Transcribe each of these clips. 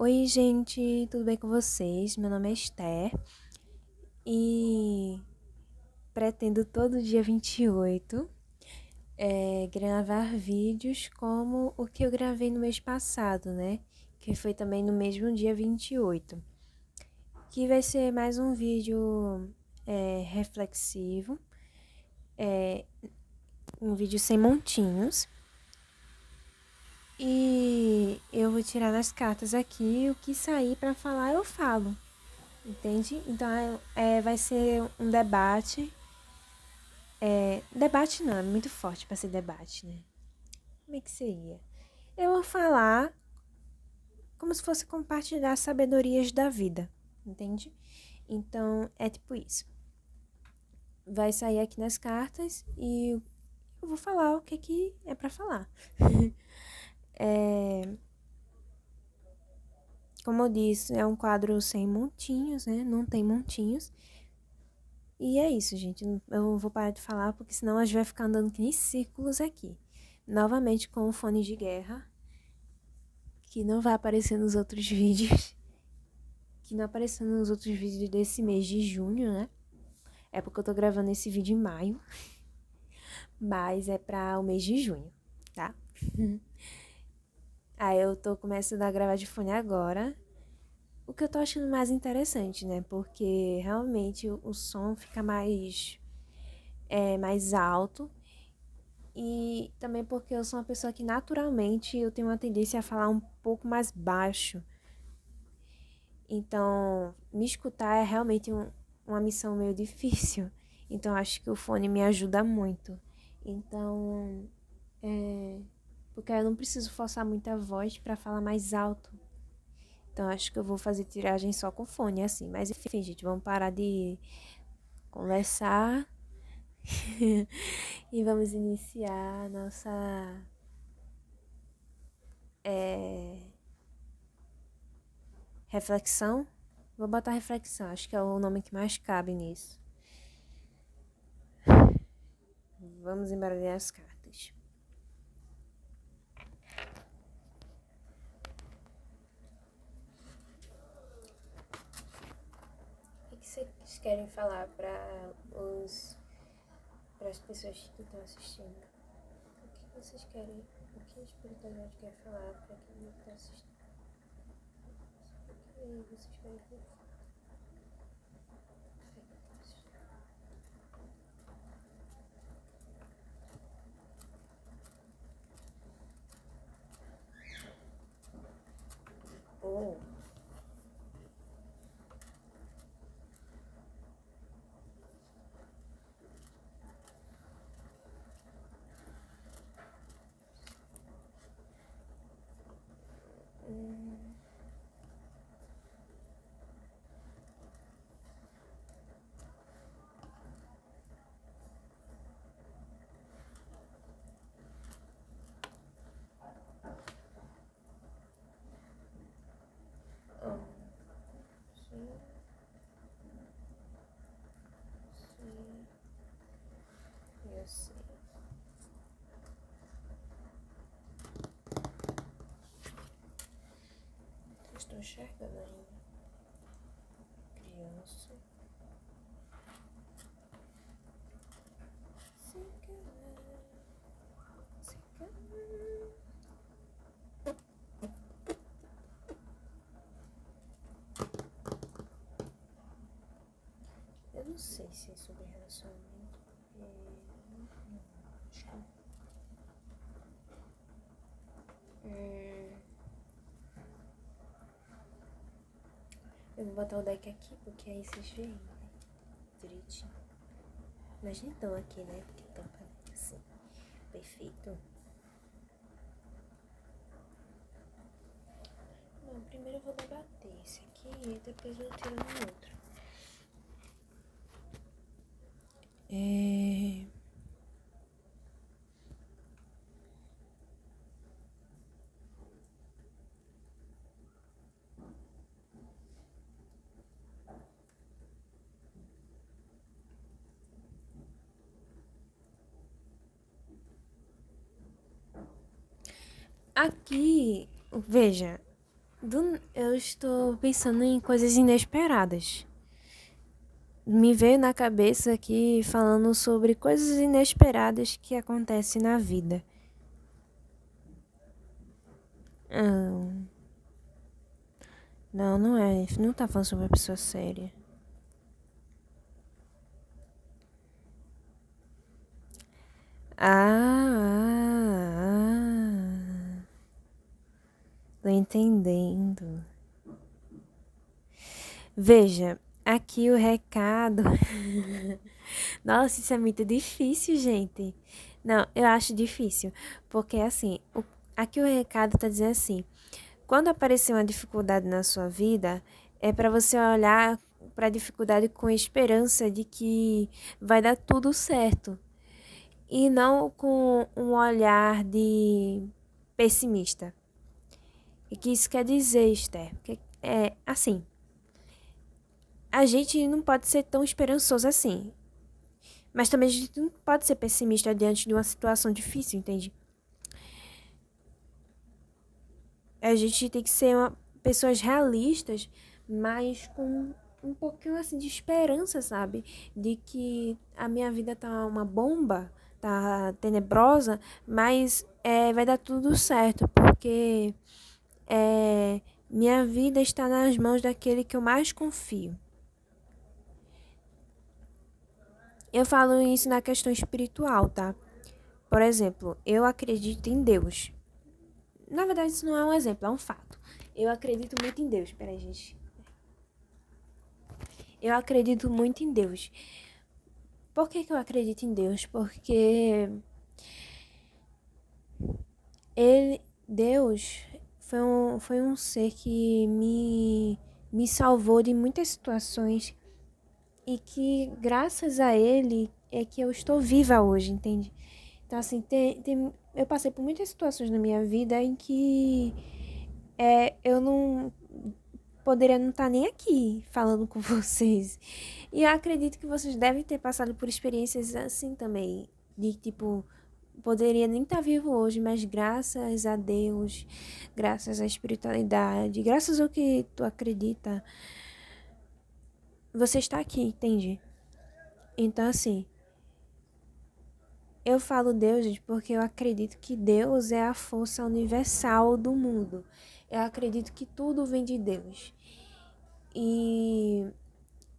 Oi, gente, tudo bem com vocês? Meu nome é Esther e pretendo todo dia 28 gravar vídeos como o que eu gravei no mês passado, né? Que foi também no mesmo dia 28. Que vai ser mais um vídeo reflexivo, um vídeo sem montinhos. E eu vou tirar nas cartas aqui o que sair pra falar, eu falo. Entende? Então vai ser um debate. Debate não, é muito forte pra ser debate, né? Como é que seria? Eu vou falar como se fosse compartilhar sabedorias da vida, entende? Então é tipo isso. Vai sair aqui nas cartas e eu vou falar o que é pra falar. Como eu disse, é um quadro sem montinhos, né? Não tem montinhos. E é isso, gente. Eu vou parar de falar, porque senão a gente vai ficar andando que nem círculos aqui. Novamente com o fone de guerra, que não vai aparecer nos outros vídeos. Que não apareceu nos outros vídeos desse mês de junho, né? É porque eu tô gravando esse vídeo em maio. Mas é pra o mês de junho, tá? Aí eu tô começando a gravar de fone agora. O que eu tô achando mais interessante, né? Porque realmente o som fica mais alto. E também porque eu sou uma pessoa que naturalmente eu tenho uma tendência a falar um pouco mais baixo. Então, me escutar é realmente uma missão meio difícil. Então, acho que o fone me ajuda muito. Então, porque eu não preciso forçar muita voz para falar mais alto. Então, acho que eu vou fazer tiragem só com fone, assim. Mas, enfim, gente, vamos parar de conversar e vamos iniciar a nossa reflexão. Vou botar reflexão, acho que é o nome que mais cabe nisso. Vamos embaralhar as cartas. O que vocês querem falar para as pessoas que estão assistindo? O que vocês querem? O que a espiritualidade quer falar para quem está assistindo? O que vocês querem que eu fale? Oh. Oh. Sim. Sim. Eu sei. Eu estou enxergando ainda. Criança. Se calhar. Se calhar. Eu não sei se é sobre relacionamento. Acho que eu vou botar o deck aqui, porque aí vocês veem, né? Direitinho. Mas nem tão aqui, né? Porque tampa assim. Perfeito. Bom, primeiro eu vou debater esse aqui e depois eu tiro no outro. Aqui, veja, Eu estou pensando em coisas inesperadas. Me veio na cabeça aqui falando sobre coisas inesperadas que acontecem na vida. Ah, não, não é. Não tá falando sobre uma pessoa séria. Ah, tô entendendo. Veja, aqui o recado. Nossa, isso é muito difícil, gente. Não, eu acho difícil. Porque assim, aqui o recado tá dizendo assim: quando aparecer uma dificuldade na sua vida, é para você olhar para a dificuldade com esperança de que vai dar tudo certo. E não com um olhar de pessimista. E que isso quer dizer, Esther? Porque é assim, a gente não pode ser tão esperançoso assim. Mas também a gente não pode ser pessimista diante de uma situação difícil, entende? A gente tem que ser pessoas realistas, mas com um pouquinho assim de esperança, sabe? De que a minha vida tá uma bomba, tá tenebrosa, mas vai dar tudo certo, porque minha vida está nas mãos daquele que eu mais confio. Eu falo isso na questão espiritual, tá? Por exemplo, eu acredito em Deus. Na verdade, isso não é um exemplo, é um fato. Eu acredito muito em Deus. Peraí, gente. Eu acredito muito em Deus. Por que que eu acredito em Deus? Porque Deus, foi um ser que me salvou de muitas situações e que graças a ele é que eu estou viva hoje, entende? Então, assim, eu passei por muitas situações na minha vida em que eu não poderia não estar nem aqui falando com vocês. E eu acredito que vocês devem ter passado por experiências assim também. De tipo, poderia nem estar vivo hoje, mas graças a Deus, graças à espiritualidade, graças ao que tu acredita, você está aqui, entende? Então, assim, eu falo Deus, gente, porque eu acredito que Deus é a força universal do mundo. Eu acredito que tudo vem de Deus. E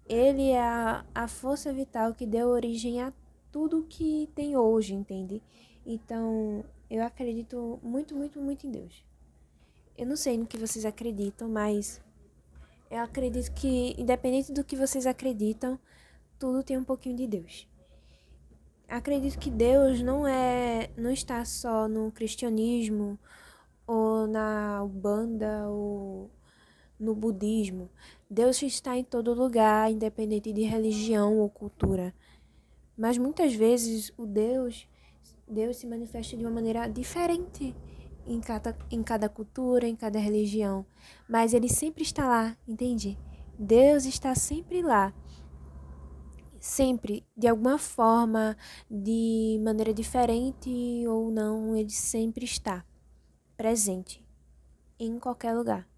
ele é a força vital que deu origem a tudo que tem hoje, entende? Então, eu acredito muito, muito, muito em Deus. Eu não sei no que vocês acreditam, mas eu acredito que, independente do que vocês acreditam, tudo tem um pouquinho de Deus. Acredito que Deus não está só no cristianismo ou na Umbanda ou no budismo. Deus está em todo lugar, independente de religião ou cultura. Mas muitas vezes Deus se manifesta de uma maneira diferente em cada cultura, em cada religião. Mas ele sempre está lá, entende? Deus está sempre lá. Sempre, de alguma forma, de maneira diferente ou não, ele sempre está presente em qualquer lugar.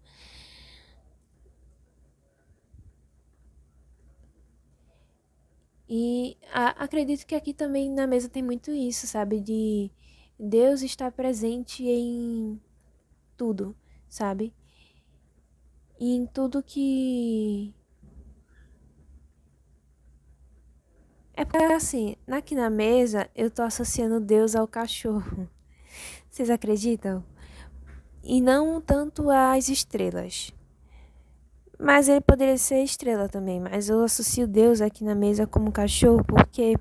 E acredito que aqui também na mesa tem muito isso, sabe? De Deus estar presente em tudo, sabe? E em tudo que. É porque assim, aqui na mesa eu tô associando Deus ao cachorro. Vocês acreditam? E não tanto às estrelas. Mas ele poderia ser estrela também. Mas eu associo Deus aqui na mesa como cachorro porque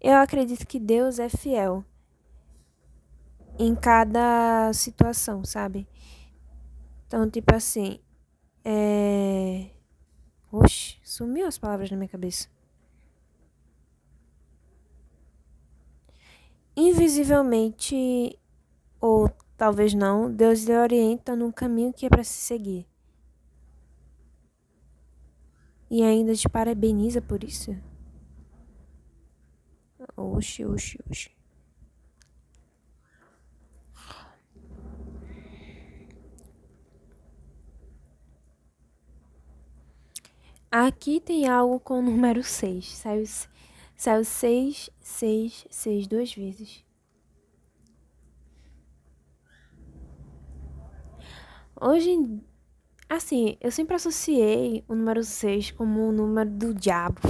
eu acredito que Deus é fiel em cada situação, sabe? Então, tipo assim, Oxe, sumiu as palavras na minha cabeça. Invisivelmente, ou talvez não, Deus lhe orienta no caminho que é para se seguir. E ainda te parabeniza por isso. Oxe, oxe, oxe. Aqui tem algo com o número 6. Saiu 6, 6, 6 duas vezes. Hoje, assim, eu sempre associei o número 6 como o número do diabo.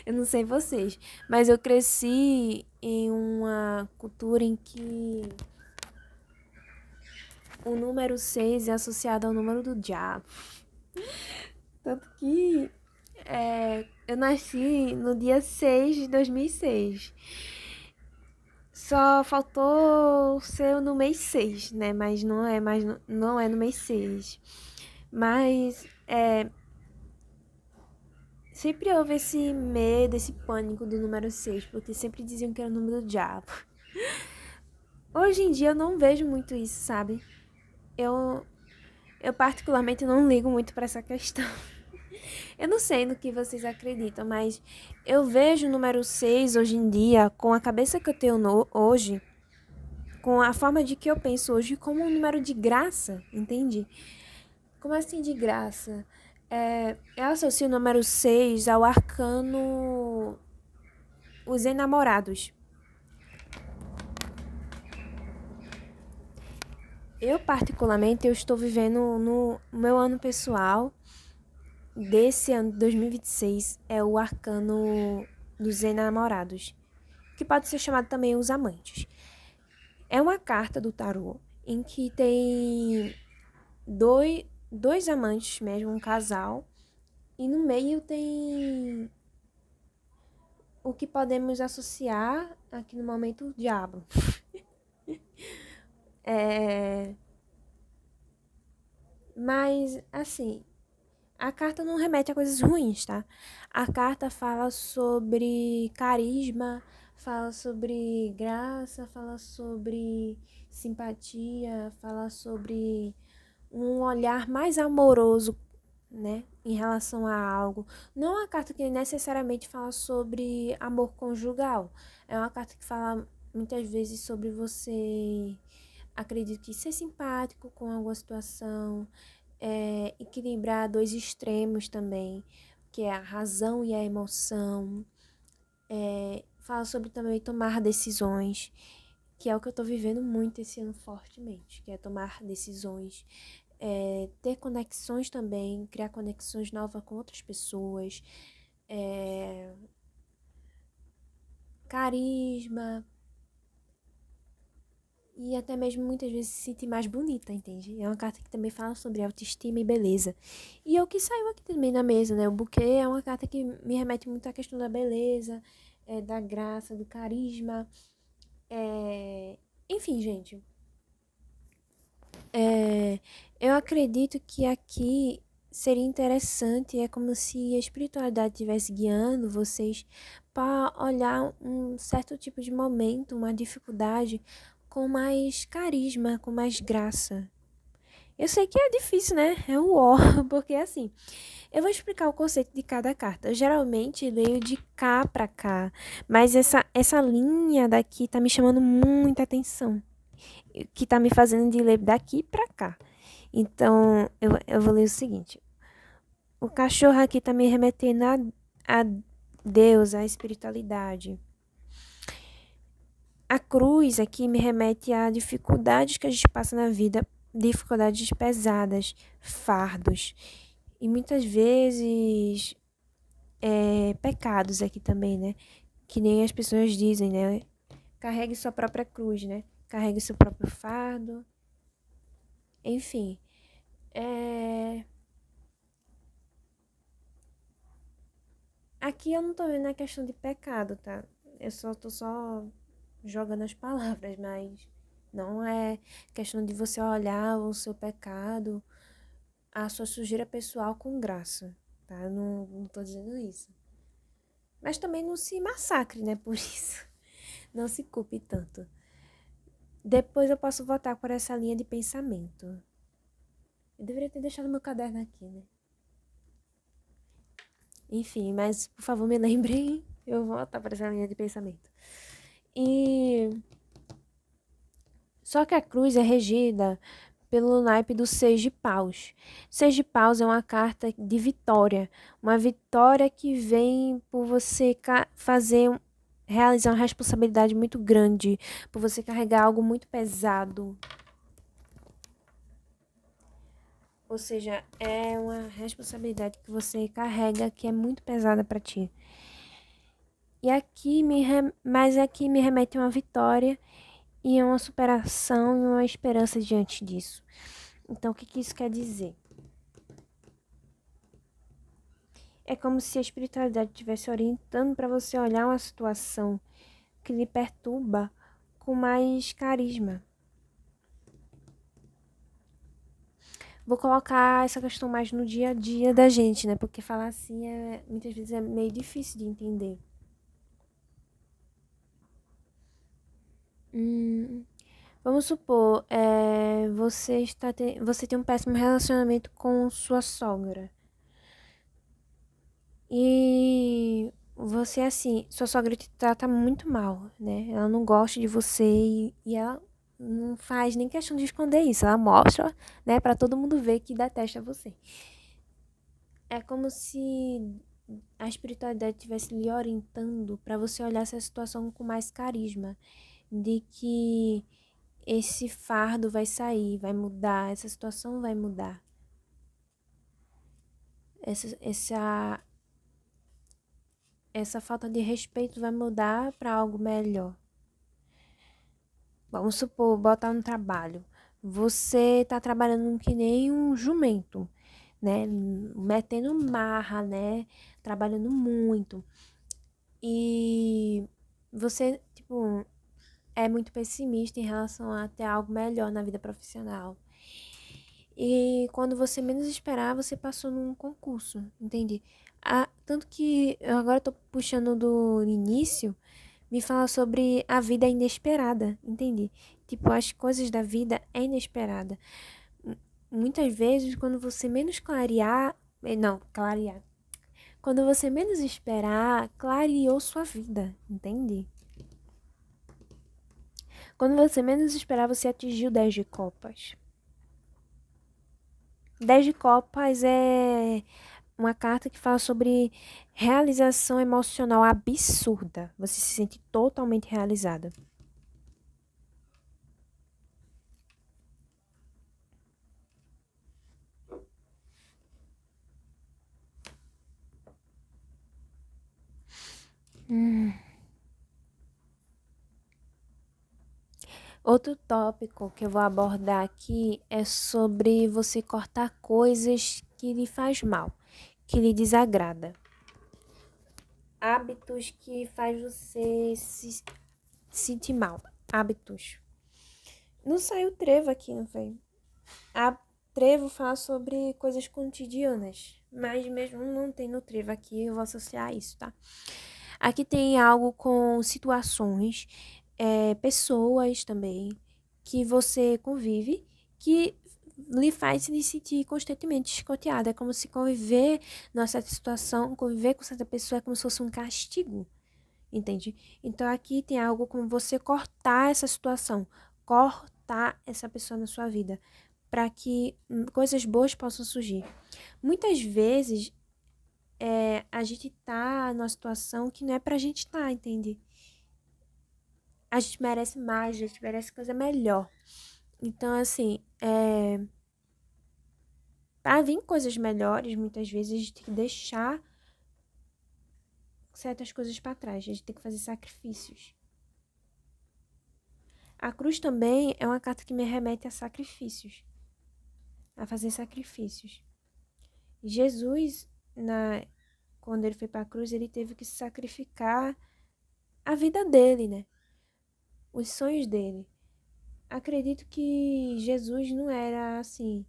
Eu não sei vocês, mas eu cresci em uma cultura em que o número 6 é associado ao número do diabo. Tanto que eu nasci no dia 6 de 2006. Só faltou ser no mês 6, né? Mas não é mais não é no mês 6. Mas sempre houve esse medo, esse pânico do número 6, porque sempre diziam que era o número do diabo. Hoje em dia eu não vejo muito isso, sabe? Eu, eu particularmente não ligo muito pra essa questão. Eu não sei no que vocês acreditam, mas eu vejo o número 6 hoje em dia, com a cabeça que eu tenho hoje, com a forma de que eu penso hoje, como um número de graça, entende? Como assim de graça? Eu associo o número 6 ao arcano Os Enamorados. Eu, particularmente, eu estou vivendo no meu ano pessoal desse ano de 2026, é o arcano dos enamorados, que pode ser chamado também os amantes. É uma carta do tarô em que tem dois amantes mesmo, um casal, e no meio tem o que podemos associar aqui no momento o diabo. É... Mas, assim, a carta não remete a coisas ruins, tá? A carta fala sobre carisma, fala sobre graça, fala sobre simpatia, fala sobre um olhar mais amoroso, né, em relação a algo. Não é uma carta que necessariamente fala sobre amor conjugal. É uma carta que fala muitas vezes sobre você, acredito que ser simpático com alguma situação, equilibrar dois extremos também, que é a razão e a emoção. Fala sobre também tomar decisões, que é o que eu tô vivendo muito esse ano fortemente, que é tomar decisões, ter conexões também, criar conexões novas com outras pessoas, carisma e até mesmo muitas vezes se sentir mais bonita, entende? É uma carta que também fala sobre autoestima e beleza. E é o que saiu aqui também na mesa, né? O buquê é uma carta que me remete muito à questão da beleza, da graça, do carisma. Enfim, gente, É, eu acredito que aqui seria interessante, é como se a espiritualidade estivesse guiando vocês para olhar um certo tipo de momento, uma dificuldade, com mais carisma, com mais graça. Eu sei que é difícil, né? É um ó, porque assim, eu vou explicar o conceito de cada carta. Eu geralmente leio de cá para cá, mas essa linha daqui tá me chamando muita atenção, que tá me fazendo de ler daqui para cá. Então, eu vou ler o seguinte. O cachorro aqui tá me remetendo a Deus, à espiritualidade. A cruz aqui me remete a dificuldades que a gente passa na vida, dificuldades pesadas, fardos. E muitas vezes pecados aqui também, né? Que nem as pessoas dizem, né? Carregue sua própria cruz, né? Carregue seu próprio fardo. Enfim. Aqui eu não tô vendo a questão de pecado, tá? Eu só tô jogando as palavras, mas não é questão de você olhar o seu pecado, a sua sujeira pessoal com graça, tá? Eu não tô dizendo isso. Mas também não se massacre, né? Por isso. Não se culpe tanto. Depois eu posso voltar por essa linha de pensamento. Eu deveria ter deixado meu caderno aqui, né? Enfim, mas por favor me lembrem, eu vou voltar por essa linha de pensamento. E só que a cruz é regida pelo naipe do Seis de Paus. Seis de Paus é uma carta de vitória. Uma vitória que vem por você realizar uma responsabilidade muito grande, por você carregar algo muito pesado. Ou seja, é uma responsabilidade que você carrega que é muito pesada para ti. Mas aqui me remete a uma vitória e a uma superação e uma esperança diante disso. Então, o que isso quer dizer? É como se a espiritualidade estivesse orientando para você olhar uma situação que lhe perturba com mais carisma. Vou colocar essa questão mais no dia a dia da gente, né? Porque falar assim muitas vezes é meio difícil de entender. Vamos supor, você tem um péssimo relacionamento com sua sogra. E você, assim, sua sogra te trata muito mal, né? Ela não gosta de você e ela não faz nem questão de esconder isso. Ela mostra, né, pra todo mundo ver que detesta você. É como se a espiritualidade estivesse lhe orientando pra você olhar essa situação com mais carisma. De que esse fardo vai sair, vai mudar, essa situação vai mudar. Essa falta de respeito vai mudar para algo melhor. Vamos supor, botar no trabalho. Você tá trabalhando que nem um jumento, né? Metendo marra, né? Trabalhando muito. E você, tipo, é muito pessimista em relação a ter algo melhor na vida profissional. E quando você menos esperar, você passou num concurso, entende? Tanto que eu agora tô puxando do início, me fala sobre a vida inesperada, entende? Tipo, as coisas da vida é inesperada. Muitas vezes, quando você menos clarear. Quando você menos esperar, clareou sua vida, entende? Quando você menos esperar, você atingiu 10 de copas. 10 de copas é uma carta que fala sobre realização emocional absurda. Você se sente totalmente realizada. Outro tópico que eu vou abordar aqui é sobre você cortar coisas que lhe faz mal, que lhe desagrada. Hábitos que faz você se sentir mal. Hábitos. Não saiu trevo aqui, não foi? A trevo fala sobre coisas cotidianas, mas mesmo não tem no trevo aqui, eu vou associar isso, tá? Aqui tem algo com situações, pessoas também, que você convive, que lhe faz se sentir constantemente chicoteada. É como se conviver numa certa situação, conviver com certa pessoa é como se fosse um castigo, entende? Então aqui tem algo como você cortar essa situação, cortar essa pessoa na sua vida, para que coisas boas possam surgir. Muitas vezes a gente tá numa situação que não é pra gente estar, entende? A gente merece mais, a gente merece coisa melhor. Então, assim, pra vir coisas melhores, muitas vezes a gente tem que deixar certas coisas pra trás, a gente tem que fazer sacrifícios. A cruz também é uma carta que me remete a sacrifícios, a fazer sacrifícios. Jesus, quando ele foi pra cruz, ele teve que sacrificar a vida dele, né? Os sonhos dele. Acredito que Jesus não era assim.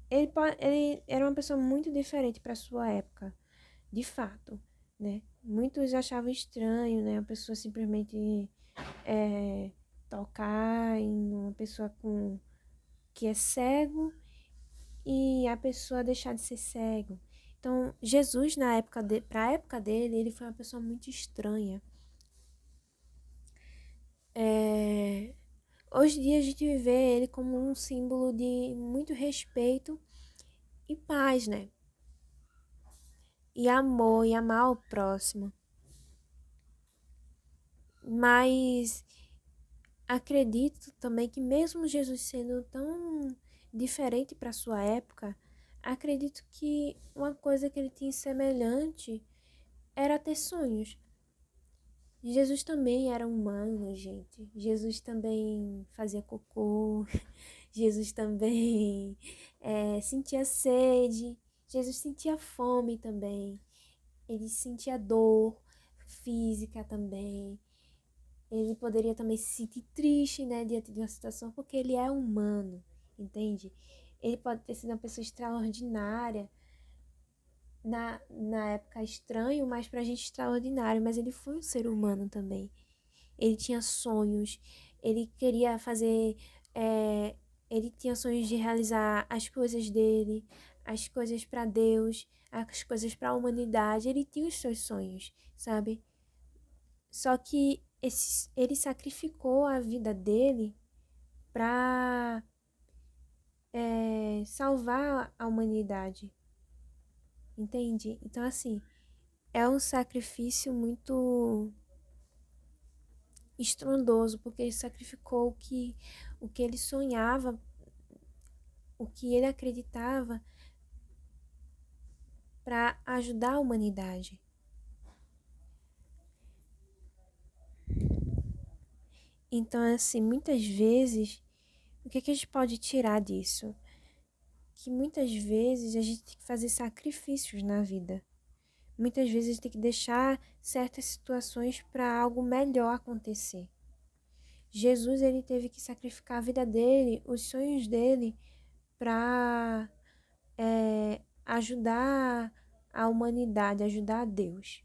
Ele era uma pessoa muito diferente para sua época, de fato, né? Muitos achavam estranho, né? A pessoa simplesmente tocar em uma pessoa que é cego e a pessoa deixar de ser cego. Então, Jesus, para a época dele, ele foi uma pessoa muito estranha. hoje em dia a gente vê ele como um símbolo de muito respeito e paz, né? E amor, e amar o próximo. Mas acredito também que mesmo Jesus sendo tão diferente para sua época, acredito que uma coisa que ele tinha semelhante era ter sonhos. Jesus também era humano, gente. Jesus também fazia cocô. Jesus também sentia sede. Jesus sentia fome também. Ele sentia dor física também. Ele poderia também se sentir triste, né, diante de uma situação, porque ele é humano, entende? Ele pode ter sido uma pessoa extraordinária, na época estranho, mas pra gente extraordinário, mas ele foi um ser humano também. Ele tinha sonhos, ele queria fazer, é, ele tinha sonhos de realizar as coisas dele, as coisas para Deus, as coisas para a humanidade. Ele tinha os seus sonhos, sabe? Só que ele sacrificou a vida dele para salvar a humanidade, entende? Então, assim, é um sacrifício muito estrondoso, porque ele sacrificou o que ele sonhava, o que ele acreditava para ajudar a humanidade. Então, assim, muitas vezes, o que a gente pode tirar disso? Que muitas vezes a gente tem que fazer sacrifícios na vida. Muitas vezes a gente tem que deixar certas situações para algo melhor acontecer. Jesus, ele teve que sacrificar a vida dele, os sonhos dele, para ajudar a humanidade, ajudar a Deus.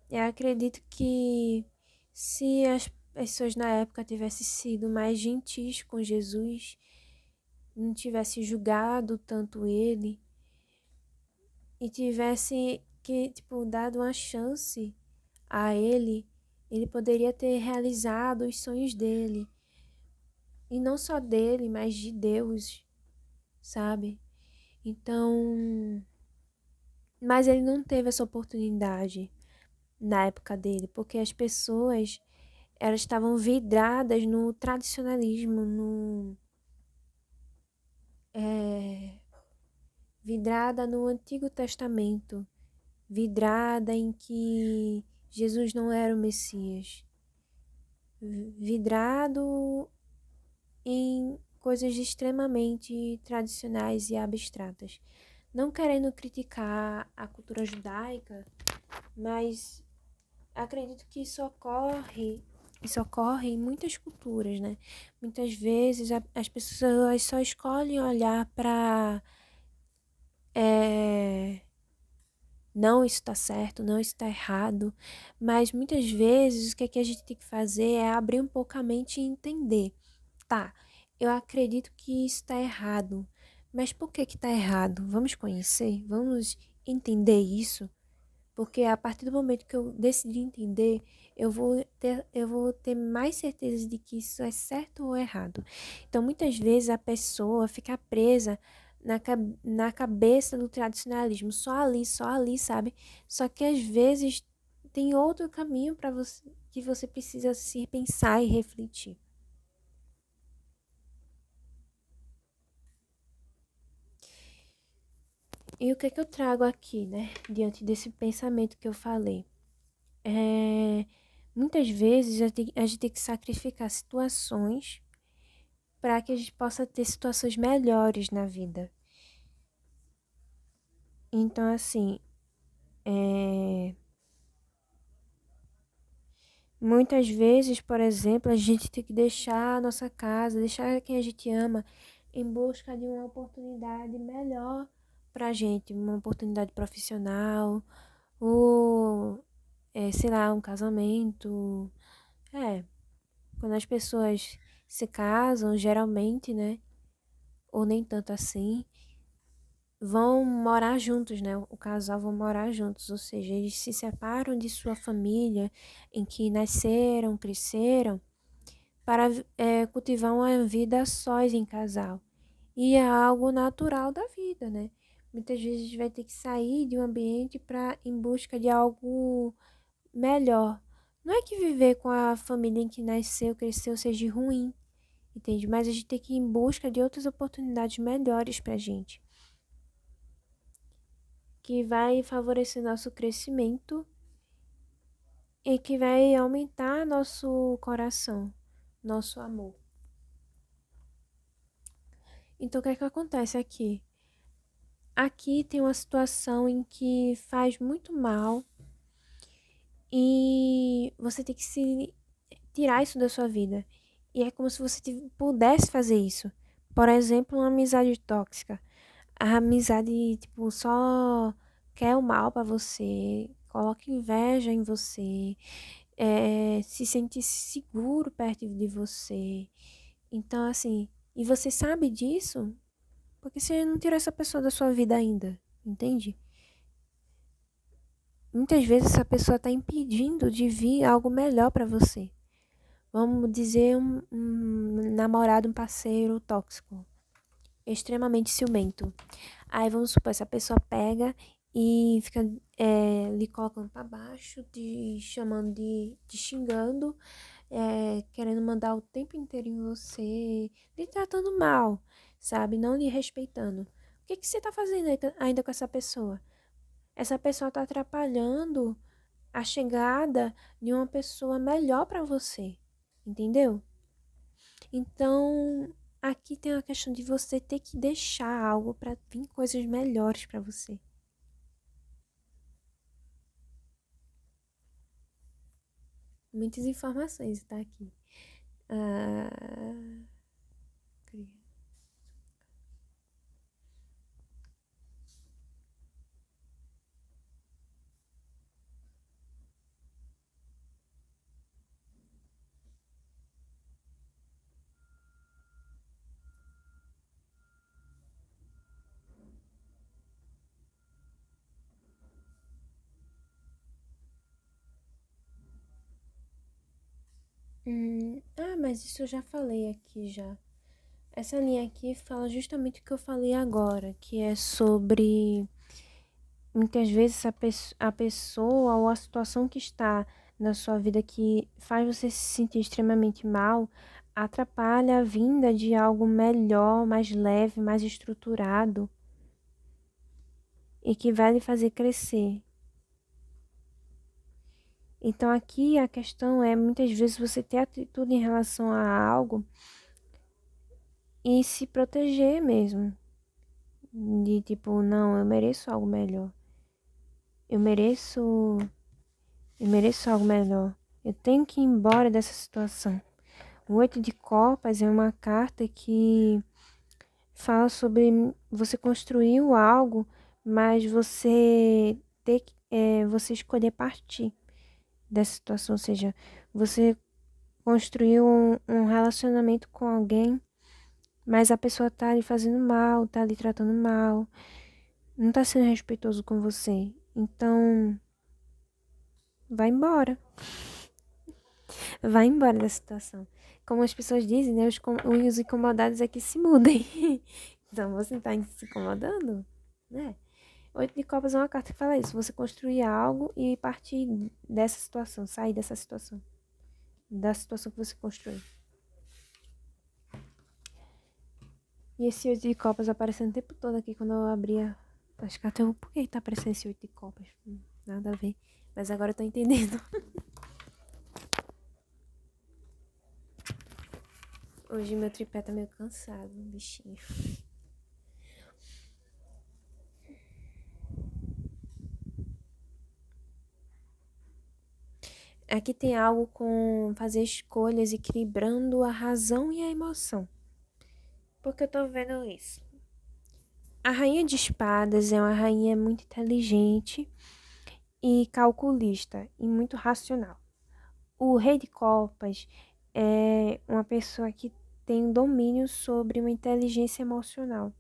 Eu acredito que se as pessoas na época tivessem sido mais gentis com Jesus, não tivesse julgado tanto ele e tivesse que, tipo, dado uma chance a ele, ele poderia ter realizado os sonhos dele. E não só dele, mas de Deus, sabe? Então, mas ele não teve essa oportunidade na época dele, porque as pessoas elas estavam vidradas no tradicionalismo, é, vidrada no Antigo Testamento, vidrada em que Jesus não era o Messias, vidrado em coisas extremamente tradicionais e abstratas. Não querendo criticar a cultura judaica, mas acredito que isso ocorre em muitas culturas, né? Muitas vezes as pessoas só escolhem olhar para não, isso está certo, não, isso está errado, mas muitas vezes o que a gente tem que fazer é abrir um pouco a mente e entender. Tá, eu acredito que isso está errado, mas por que está errado? Vamos conhecer? Vamos entender isso? Porque a partir do momento que eu decidi entender, eu vou ter mais certeza de que isso é certo ou errado. Então, muitas vezes a pessoa fica presa na cabeça do tradicionalismo, só ali, sabe? Só que às vezes tem outro caminho para você que você precisa se pensar e refletir. E o que é que eu trago aqui, né? Diante desse pensamento que eu falei. É, muitas vezes a gente tem que sacrificar situações para que a gente possa ter situações melhores na vida. Então, assim, muitas vezes, por exemplo, a gente tem que deixar a nossa casa, deixar quem a gente ama, em busca de uma oportunidade melhor pra gente, uma oportunidade profissional, ou, sei lá, um casamento. É, quando as pessoas se casam, geralmente, né? Ou nem tanto assim, vão morar juntos, né? O casal vão morar juntos, ou seja, eles se separam de sua família em que nasceram, cresceram, para cultivar uma vida a sós em casal. E é algo natural da vida, né? Muitas vezes a gente vai ter que sair de um ambiente para em busca de algo melhor. Não é que viver com a família em que nasceu, cresceu seja ruim, entende? Mas a gente tem que ir em busca de outras oportunidades melhores pra gente, que vai favorecer nosso crescimento e que vai aumentar nosso coração, nosso amor. Então, o que é que acontece aqui? Aqui tem uma situação em que faz muito mal e você tem que se tirar isso da sua vida. E é como se você pudesse fazer isso. Por exemplo, uma amizade tóxica. A amizade, tipo, só quer o mal pra você, coloca inveja em você, se sente seguro perto de você. Então, assim, e você sabe disso porque você não tirou essa pessoa da sua vida ainda, entende? Muitas vezes essa pessoa tá impedindo de vir algo melhor pra você. Vamos dizer um namorado, um parceiro tóxico, extremamente ciumento. Aí vamos supor, essa pessoa pega e fica lhe colocando pra baixo, te chamando te xingando, querendo mandar o tempo inteiro em você, lhe tratando mal, sabe? Não lhe respeitando. O que que você tá fazendo ainda com essa pessoa? Essa pessoa tá atrapalhando a chegada de uma pessoa melhor pra você, entendeu? Então, aqui tem a questão de você ter que deixar algo para vir coisas melhores para você. Muitas informações tá aqui. Ah, mas isso eu já falei aqui já. Essa linha aqui fala justamente o que eu falei agora, que é sobre muitas vezes a pessoa ou a situação que está na sua vida que faz você se sentir extremamente mal atrapalha a vinda de algo melhor, mais leve, mais estruturado e que vai lhe fazer crescer. Então aqui a questão é muitas vezes você ter atitude em relação a algo e se proteger mesmo. De tipo, não, eu mereço algo melhor. Eu mereço, eu mereço algo melhor. Eu tenho que ir embora dessa situação. O 8 de Copas é uma carta que fala sobre você construiu algo, mas você escolher partir dessa situação, ou seja, você construiu um relacionamento com alguém, mas a pessoa tá lhe fazendo mal, tá lhe tratando mal, não tá sendo respeitoso com você. Então, vai embora. Vai embora da situação. Como as pessoas dizem, né? Os incomodados é que se mudem. Então, você tá se incomodando, né? 8 de Copas é uma carta que fala isso. Você construir algo e partir dessa situação, sair dessa situação. Da situação que você construiu. E esse 8 de Copas aparecendo o tempo todo aqui quando eu abria as cartas. Por que tá aparecendo esse 8 de Copas? Nada a ver. Mas agora eu tô entendendo. Hoje meu tripé tá meio cansado, bichinho. Aqui tem algo com fazer escolhas equilibrando a razão e a emoção. Por que eu tô vendo isso? A Rainha de Espadas é uma rainha muito inteligente e calculista e muito racional. O Rei de Copas é uma pessoa que tem um domínio sobre uma inteligência emocional.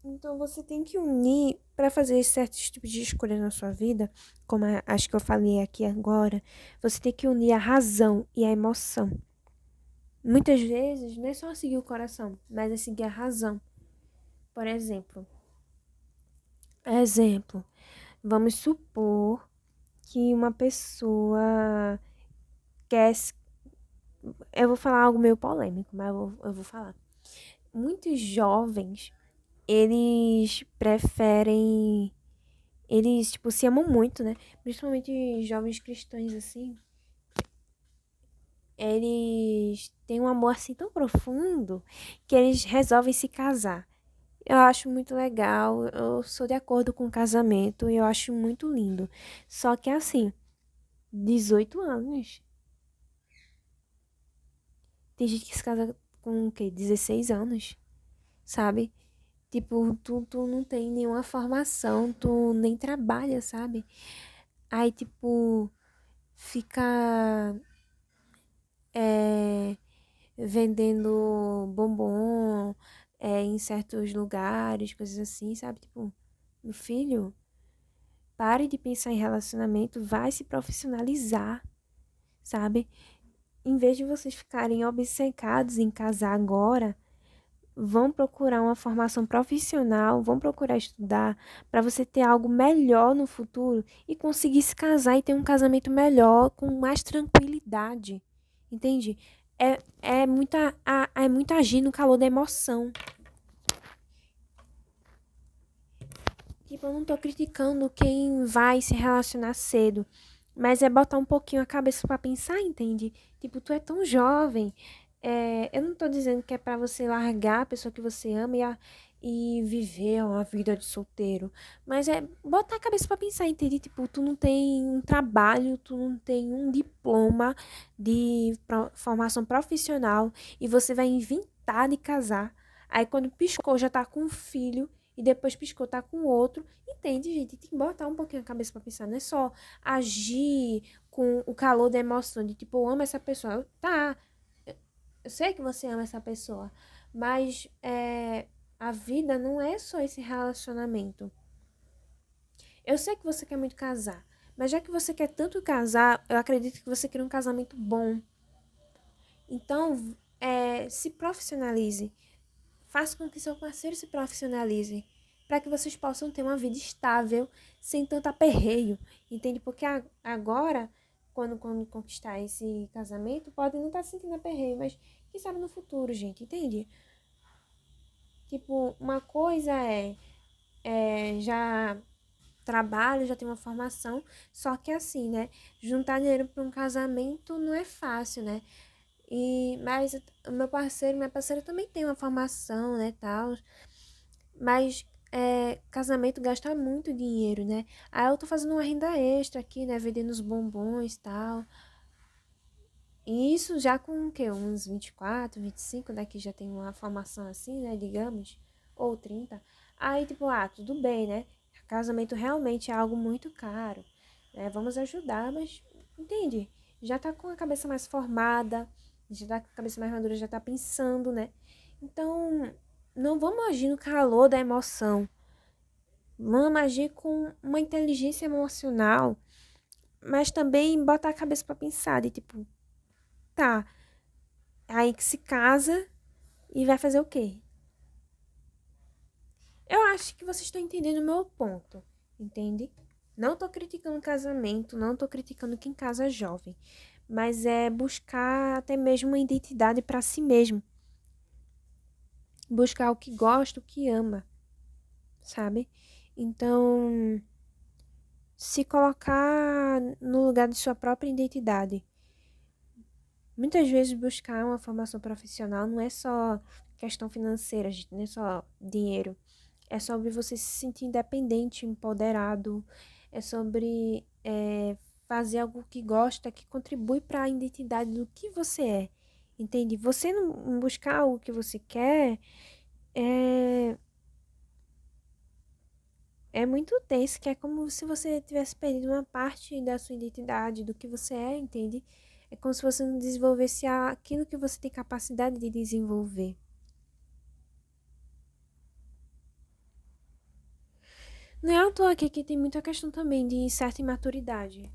Então você tem que unir para fazer certos tipos de escolha na sua vida, como acho que eu falei aqui agora, você tem que unir a razão e a emoção. Muitas vezes não é só seguir o coração, mas é seguir a razão. Por exemplo, vamos supor que uma pessoa quer. Eu vou falar algo meio polêmico, mas eu vou falar. Muitos jovens, eles preferem. Eles, tipo, se amam muito, né? Principalmente jovens cristãos, assim. Eles têm um amor assim tão profundo que eles resolvem se casar. Eu acho muito legal, eu sou de acordo com o casamento, eu acho muito lindo. Só que assim, 18 anos. Tem gente que se casa com o quê? 16 anos, sabe? Tipo, tu não tem nenhuma formação, tu nem trabalha, sabe? Aí, tipo, fica é, vendendo bombom em certos lugares, coisas assim, sabe? Tipo, meu filho, pare de pensar em relacionamento, vai se profissionalizar, sabe? Em vez de vocês ficarem obcecados em casar agora, vão procurar uma formação profissional, vão procurar estudar para você ter algo melhor no futuro e conseguir se casar e ter um casamento melhor, com mais tranquilidade. Entende? É muito agir no calor da emoção. Tipo, eu não tô criticando quem vai se relacionar cedo, mas é botar um pouquinho a cabeça pra pensar, entende? Tipo, tu é tão jovem. Eu não tô dizendo que é pra você largar a pessoa que você ama e viver uma vida de solteiro, mas é botar a cabeça pra pensar, entende? Tipo, tu não tem um trabalho, tu não tem um diploma de formação profissional e você vai inventar de casar. Aí quando piscou já tá com um filho e depois piscou, tá com outro. Entende, gente? Tem que botar um pouquinho a cabeça pra pensar. Não é só agir com o calor da emoção de tipo, eu amo essa pessoa. Tá, eu sei que você ama essa pessoa, mas a vida não é só esse relacionamento. Eu sei que você quer muito casar, mas já que você quer tanto casar, eu acredito que você quer um casamento bom. Então, se profissionalize. Faça com que seu parceiro se profissionalize, para que vocês possam ter uma vida estável, sem tanto aperreio, entende? Porque agora, quando conquistar esse casamento, pode não estar sentindo aperreio, mas quem sabe no futuro, gente, entende? Tipo, uma coisa já trabalho, já tenho uma formação, só que assim, né? Juntar dinheiro para um casamento não é fácil, né? Mas o meu parceiro, minha parceira também tem uma formação, né, tal. Mas casamento gasta muito dinheiro, né? Aí eu tô fazendo uma renda extra aqui, né? Vendendo os bombons e tal. E isso já com o quê? Uns 24, 25, né? Que já tem uma formação assim, né? Digamos. Ou 30. Aí, tipo, tudo bem, né? Casamento realmente é algo muito caro. Né? Vamos ajudar, mas entende? Já tá com a cabeça mais formada, já tá com a cabeça mais madura, já tá pensando, né? Então, não vamos agir no calor da emoção. Vamos agir com uma inteligência emocional, mas também botar a cabeça pra pensar, de tipo, tá, aí que se casa e vai fazer o quê? Eu acho que vocês estão entendendo o meu ponto, entende? Não tô criticando casamento, não tô criticando quem casa jovem, mas é buscar até mesmo uma identidade pra si mesmo, buscar o que gosta, o que ama, sabe? Então, se colocar no lugar de sua própria identidade. Muitas vezes buscar uma formação profissional não é só questão financeira, gente, não é só dinheiro. É sobre você se sentir independente, empoderado. É sobre fazer algo que gosta, que contribui para a identidade do que você é. Entende? Você não buscar algo que você quer é, é muito tenso, que é como se você tivesse perdido uma parte da sua identidade, do que você é, entende? É como se você não desenvolvesse aquilo que você tem capacidade de desenvolver. Não é à toa aqui que tem muita questão também de certa imaturidade.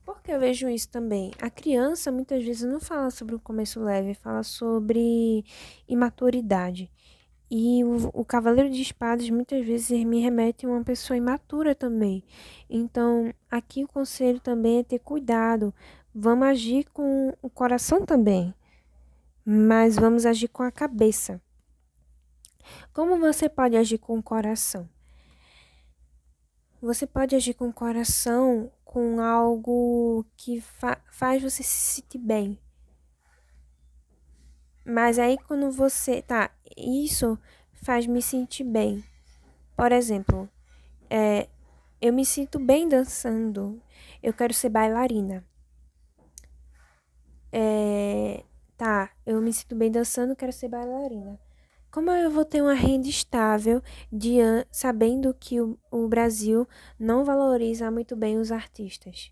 Porque eu vejo isso também. A criança muitas vezes não fala sobre o começo leve, fala sobre imaturidade. E o Cavaleiro de Espadas muitas vezes me remete a uma pessoa imatura também. Então, aqui o conselho também é ter cuidado. Vamos agir com o coração também, mas vamos agir com a cabeça. Como você pode agir com o coração? Você pode agir com o coração com algo que faz você se sentir bem. Mas aí quando você. Tá, isso faz me sentir bem. Por exemplo, eu me sinto bem dançando. Eu quero ser bailarina. Tá, eu me sinto bem dançando, quero ser bailarina. Como eu vou ter uma renda estável sabendo que o Brasil não valoriza muito bem os artistas?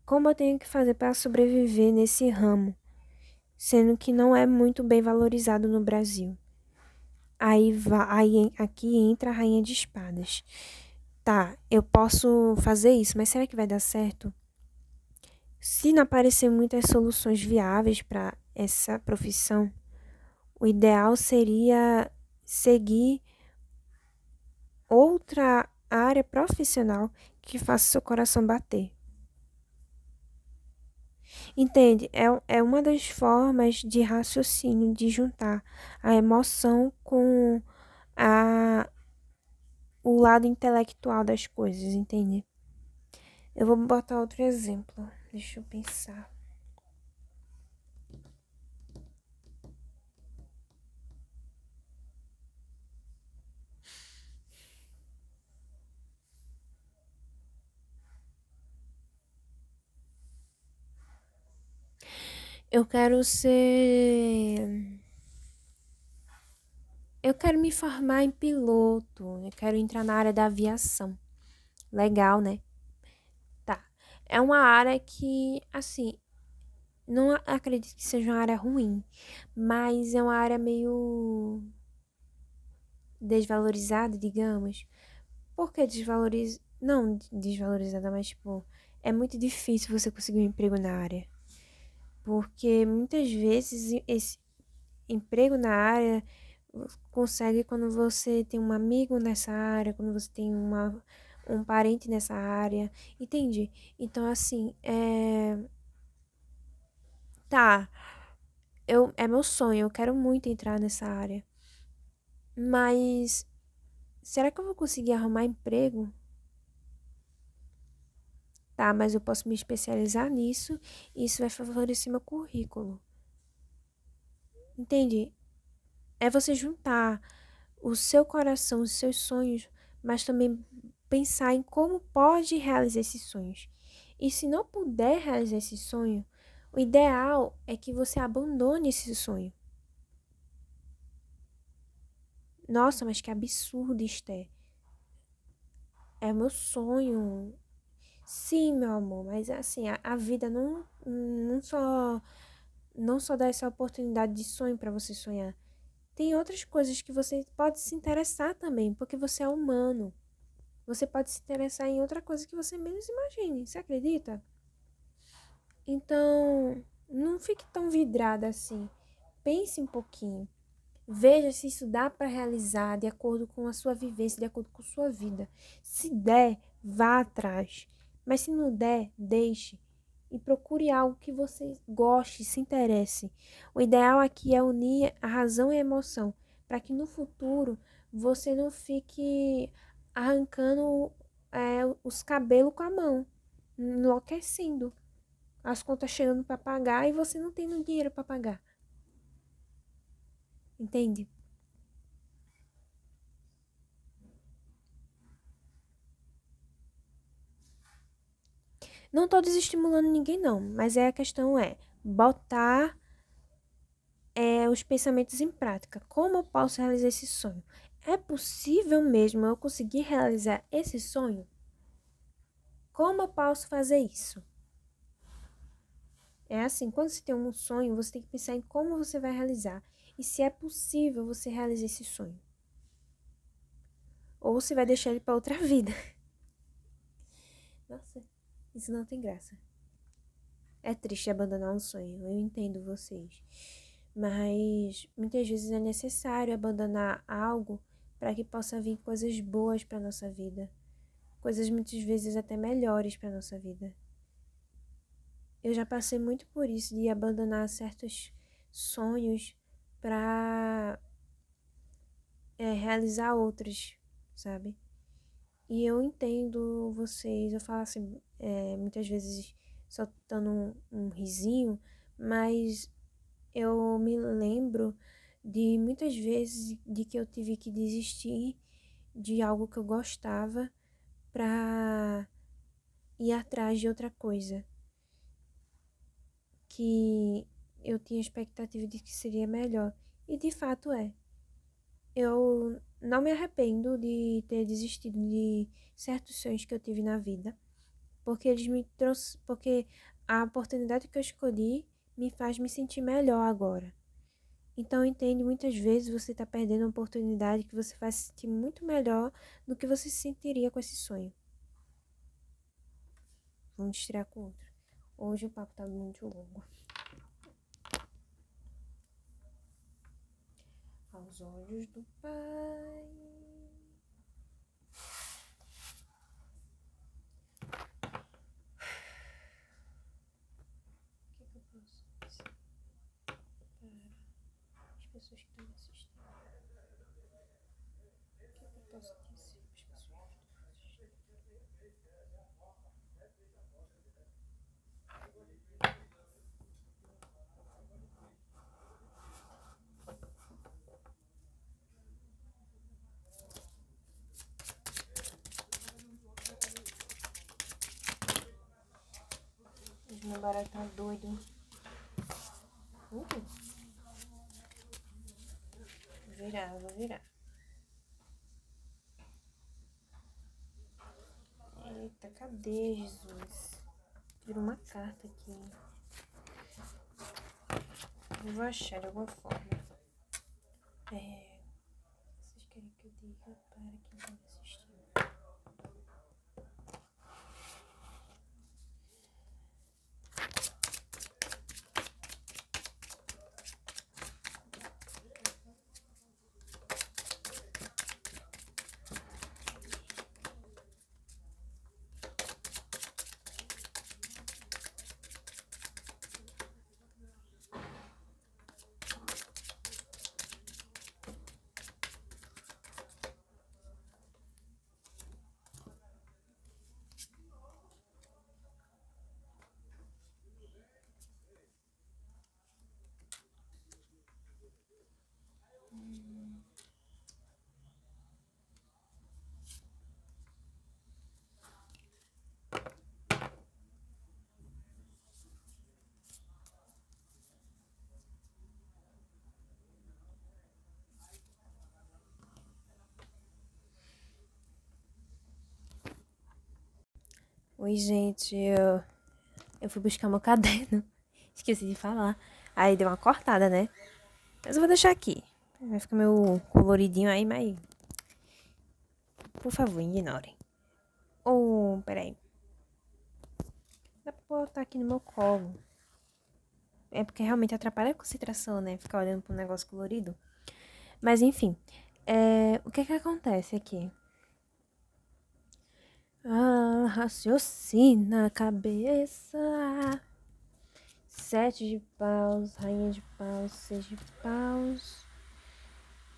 Como eu tenho que fazer para sobreviver nesse ramo, sendo que não é muito bem valorizado no Brasil? Aí aqui entra a Rainha de Espadas. Tá, eu posso fazer isso, mas será que vai dar certo? Se não aparecer muitas soluções viáveis para essa profissão, o ideal seria seguir outra área profissional que faça seu coração bater. Entende? É uma das formas de raciocínio, de juntar a emoção com a, o lado intelectual das coisas, entende? Eu vou botar outro exemplo. Deixa eu pensar. Eu quero ser. Eu quero me formar em piloto. Eu quero entrar na área da aviação. Legal, né? Tá. É uma área que, assim, não acredito que seja uma área ruim, mas é uma área meio desvalorizada, digamos. Por que desvaloriza? Não desvalorizada, mas, tipo, é muito difícil você conseguir um emprego na área. Porque muitas vezes esse emprego na área consegue quando você tem um amigo nessa área, quando você tem um parente nessa área, entende? Então, assim, tá, é meu sonho, eu quero muito entrar nessa área, mas será que eu vou conseguir arrumar emprego? Tá, mas eu posso me especializar nisso e isso vai favorecer meu currículo, entende? É você juntar o seu coração, os seus sonhos, mas também pensar em como pode realizar esses sonhos. E se não puder realizar esse sonho, o ideal é que você abandone esse sonho. Nossa, mas que absurdo, Esther. É meu sonho. Sim, meu amor, mas assim, a vida não só dá essa oportunidade de sonho para você sonhar. Tem outras coisas que você pode se interessar também, porque você é humano. Você pode se interessar em outra coisa que você menos imagine. Você acredita? Então, não fique tão vidrada assim. Pense um pouquinho. Veja se isso dá para realizar de acordo com a sua vivência, de acordo com a sua vida. Se der, vá atrás. Mas se não der, deixe. E procure algo que você goste, se interesse. O ideal aqui é unir a razão e a emoção, para que no futuro você não fique arrancando os cabelos com a mão, enlouquecendo. As contas chegando para pagar e você não tendo dinheiro para pagar. Entende? Não tô desestimulando ninguém, não, mas a questão é botar os pensamentos em prática. Como eu posso realizar esse sonho? É possível mesmo eu conseguir realizar esse sonho? Como eu posso fazer isso? É assim, quando você tem um sonho, você tem que pensar em como você vai realizar e se é possível você realizar esse sonho. ou se vai deixar ele pra outra vida. Nossa, isso não tem graça. É triste abandonar um sonho, eu entendo vocês. Mas muitas vezes é necessário abandonar algo para que possa vir coisas boas para nossa vida. Coisas muitas vezes até melhores para nossa vida. Eu já passei muito por isso, de abandonar certos sonhos para realizar outros, sabe? E eu entendo vocês, eu falo assim, muitas vezes soltando um risinho, mas eu me lembro de muitas vezes de que eu tive que desistir de algo que eu gostava para ir atrás de outra coisa que eu tinha expectativa de que seria melhor. E de fato é. Eu não me arrependo de ter desistido de certos sonhos que eu tive na vida, porque eles me trouxeram, porque a oportunidade que eu escolhi me faz me sentir melhor agora. Então entende, muitas vezes você está perdendo uma oportunidade que você vai se sentir muito melhor do que você se sentiria com esse sonho. Vamos tirar com outro. Hoje o papo tá muito longo. Aos olhos do Pai. O que eu posso dizer para as pessoas que estão me assistindo? O que eu posso dizer para as pessoas que estão me assistindo? Mas meu barato tá doido. Vou virar, vou virar. Eita, cadê, Jesus? Virou uma carta aqui. Eu vou achar de alguma forma. Vocês querem que eu diga para quem está me assistindo? Oi, gente, eu fui buscar meu caderno. Esqueci de falar. Aí deu uma cortada, né? Mas eu vou deixar aqui. Vai ficar meu coloridinho aí, mas... Por favor, ignorem. Oh, peraí. Dá pra botar aqui no meu colo. É porque realmente atrapalha a concentração, né? Ficar olhando pra um negócio colorido. Mas enfim. O que acontece aqui? Raciocina a cabeça. 7 de paus, rainha de paus, 6 de paus.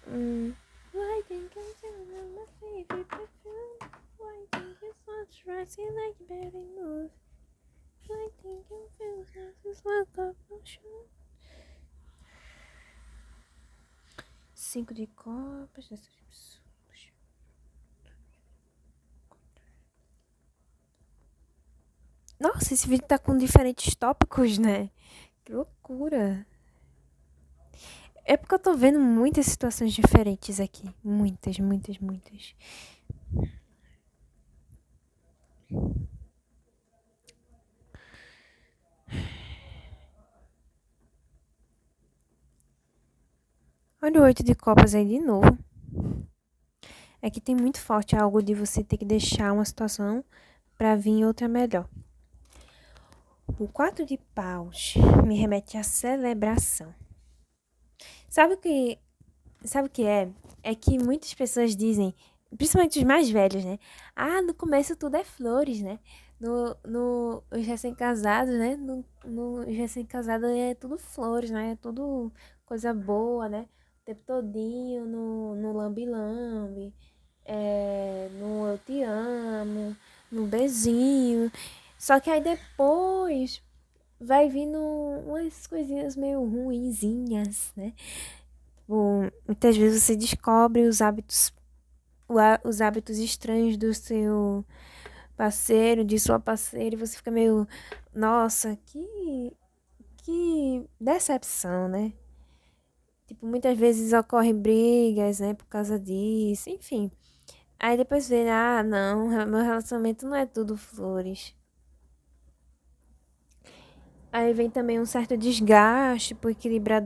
Why think I'm feeling my favorite perfume? Why think it's not rising like berry move? Why think I'm feeling like this like a potion? 5 de copas. Nossa, esse vídeo tá com diferentes tópicos, né? Que loucura. É porque eu tô vendo muitas situações diferentes aqui. Muitas, muitas, muitas. Olha o 8 de copas aí de novo. É que tem muito forte algo de você ter que deixar uma situação pra vir outra melhor. O 4 de paus me remete à celebração. Sabe o que é? É que muitas pessoas dizem, principalmente os mais velhos, né? Ah, no começo tudo é flores, né? Os recém-casados, né? Os recém-casados é tudo flores, né? É tudo coisa boa, né? O tempo todinho no lambe-lambe, no eu te amo, no beijinho. Só que aí depois vai vindo umas coisinhas meio ruinzinhas, né? Bom, muitas vezes você descobre os hábitos estranhos do seu parceiro, de sua parceira, e você fica meio, nossa, que decepção, né? Tipo, muitas vezes ocorrem brigas, né, por causa disso, enfim. Aí depois vê, ah, não, meu relacionamento não é tudo flores. Aí vem também um certo desgaste por equilibrar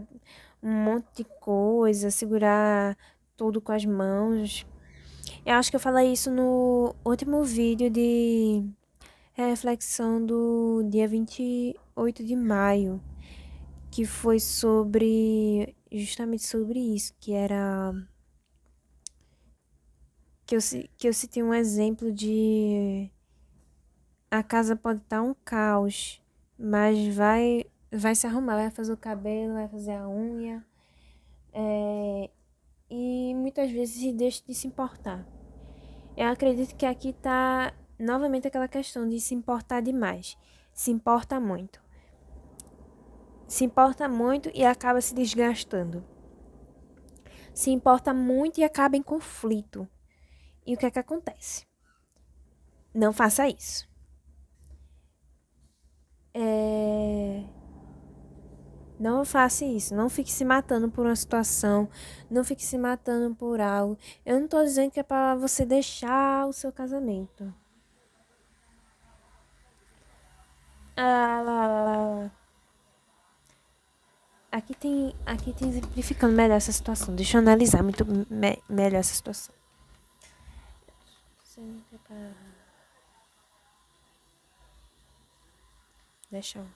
um monte de coisa, segurar tudo com as mãos. Eu acho que eu falei isso no último vídeo de reflexão do dia 28 de maio, que foi justamente sobre isso, que era que eu citei um exemplo de a casa pode estar um caos, mas vai se arrumar, vai fazer o cabelo, vai fazer a unha, e muitas vezes deixa de se importar. Eu acredito que aqui tá novamente aquela questão de se importar demais. Se importa muito. Se importa muito e acaba se desgastando. Se importa muito e acaba em conflito. E o que é que acontece? Não faça isso. Não faça isso. Não fique se matando por uma situação. Não fique se matando por algo. Eu não tô dizendo que é pra você deixar o seu casamento. Ah, lá, lá, lá. Aqui tem exemplificando melhor essa situação. Deixa eu analisar muito melhor essa situação. Deixa eu.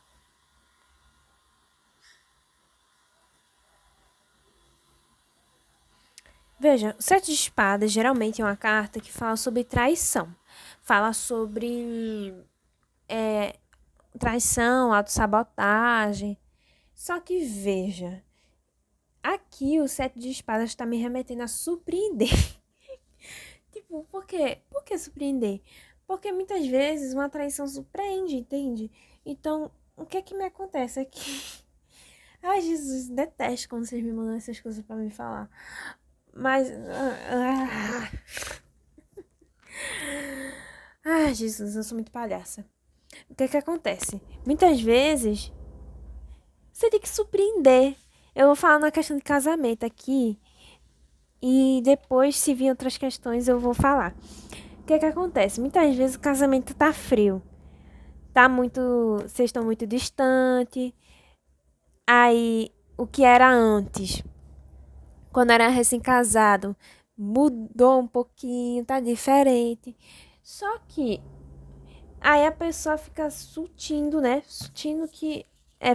Veja, o sete de espadas geralmente é uma carta que fala sobre traição. Fala sobre traição, autossabotagem. Só que veja, aqui o sete de espadas está me remetendo a surpreender. Tipo, por quê? Por que surpreender? Porque muitas vezes uma traição surpreende, entende? Então, o que é que me acontece aqui? Ai, Jesus, detesto quando vocês me mandam essas coisas pra me falar. Mas. Ai, Jesus, eu sou muito palhaça. O que é que acontece? Muitas vezes você tem que surpreender. Eu vou falar na questão de casamento aqui. E depois, se vir outras questões, eu vou falar. O que é que acontece? Muitas vezes o casamento tá frio. Tá muito. Vocês estão muito distantes. Aí, o que era antes, quando era recém-casado, mudou um pouquinho, tá diferente. Só que aí a pessoa fica sutindo, né? Sutindo que.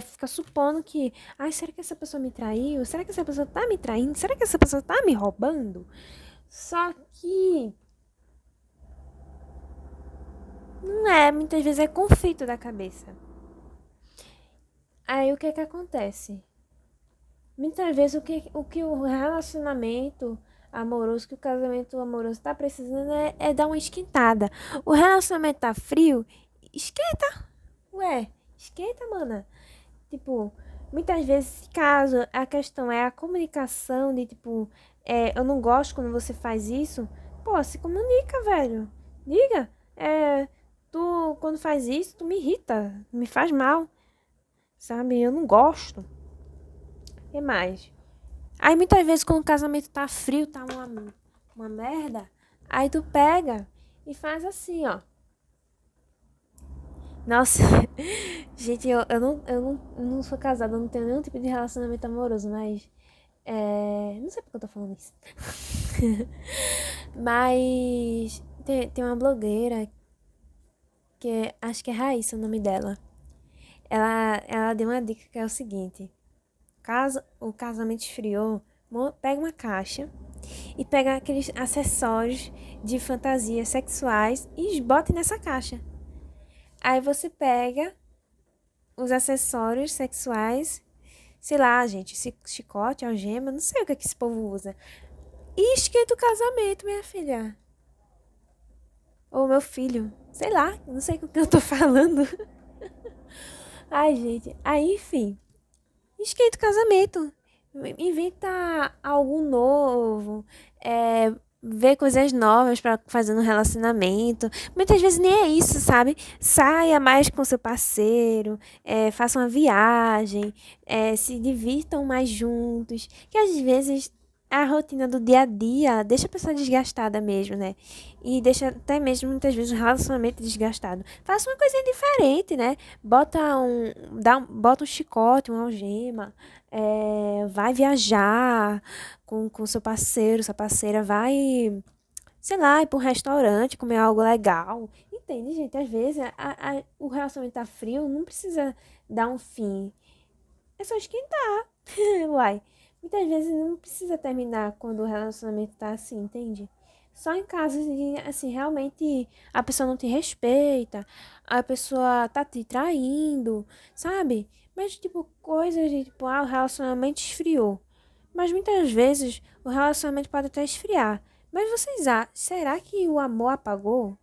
Fica supondo que. Ai, será que essa pessoa me traiu? Será que essa pessoa tá me traindo? Será que essa pessoa tá me roubando? Só que. Não é, muitas vezes é conflito da cabeça. Aí o que é que acontece? Muitas vezes o que o relacionamento amoroso, que o casamento amoroso tá precisando é dar uma esquentada. O relacionamento tá frio, esquenta. Ué, esquenta, mana. Tipo, muitas vezes, caso a questão é a comunicação de tipo, eu não gosto quando você faz isso, pô, se comunica, velho. Diga, tu quando faz isso, tu me irrita, me faz mal, sabe? Eu não gosto. E mais? Aí muitas vezes quando o casamento tá frio, tá uma merda, aí tu pega e faz assim, ó. Nossa, gente, eu não sou casada, eu não tenho nenhum tipo de relacionamento amoroso, mas. Não sei porque eu tô falando isso. Mas tem uma blogueira acho que é Raíssa o nome dela. Ela deu uma dica que é o seguinte: caso o casamento esfriou, pega uma caixa e pega aqueles acessórios de fantasias sexuais e bota nessa caixa. Aí você pega os acessórios sexuais, sei lá, gente, chicote, algema, não sei o que esse povo usa. E esquenta o casamento, minha filha. Ou meu filho. Sei lá, não sei o que eu tô falando. Ai, gente. Aí, enfim. Esquenta o casamento. Inventa algo novo. Ver coisas novas pra fazer no relacionamento. Muitas vezes nem é isso, sabe? Saia mais com seu parceiro. Faça uma viagem. Se divirtam mais juntos. Que às vezes a rotina do dia a dia deixa a pessoa desgastada mesmo, né? E deixa até mesmo muitas vezes o relacionamento desgastado. Faça uma coisinha diferente, né? Bota um chicote, uma algema, vai viajar com seu parceiro, sua parceira, vai, sei lá, ir para um restaurante, comer algo legal. Entende, gente? Às vezes o relacionamento tá frio, não precisa dar um fim. É só esquentar. Uai. Muitas vezes não precisa terminar quando o relacionamento tá assim, entende? Só em casos de, assim, realmente a pessoa não te respeita, a pessoa tá te traindo, sabe? Mas, tipo, coisas de, tipo, o relacionamento esfriou. Mas muitas vezes o relacionamento pode até esfriar. Mas vocês acham, será que o amor apagou?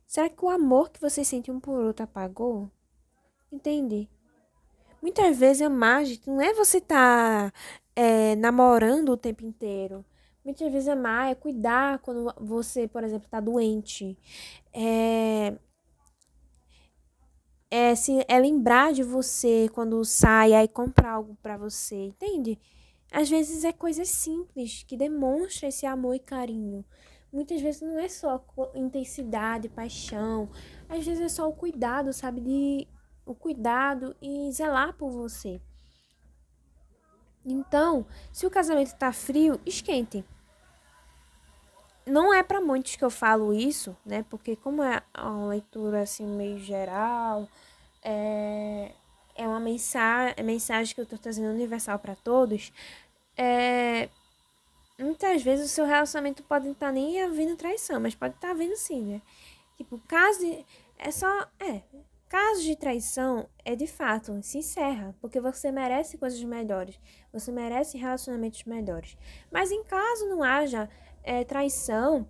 Será que o amor que vocês sentem um por outro apagou? Entende? Muitas vezes amar, gente, não é você estar namorando o tempo inteiro. Muitas vezes amar é cuidar quando você, por exemplo, está doente. É, é lembrar de você quando sai e comprar algo para você, entende? Às vezes é coisas simples que demonstram esse amor e carinho. Muitas vezes não é só intensidade, paixão. Às vezes é só o cuidado, sabe? O cuidado e zelar por você. Então, se o casamento tá frio, esquente. Não é para muitos que eu falo isso, né? Porque como é uma leitura assim meio geral, é uma mensagem que eu tô trazendo universal para todos. É, muitas vezes o seu relacionamento pode estar nem havendo traição, mas pode estar havendo sim, né? Tipo, é só, caso de traição é de fato, se encerra, porque você merece coisas melhores, você merece relacionamentos melhores. Mas em caso não haja traição,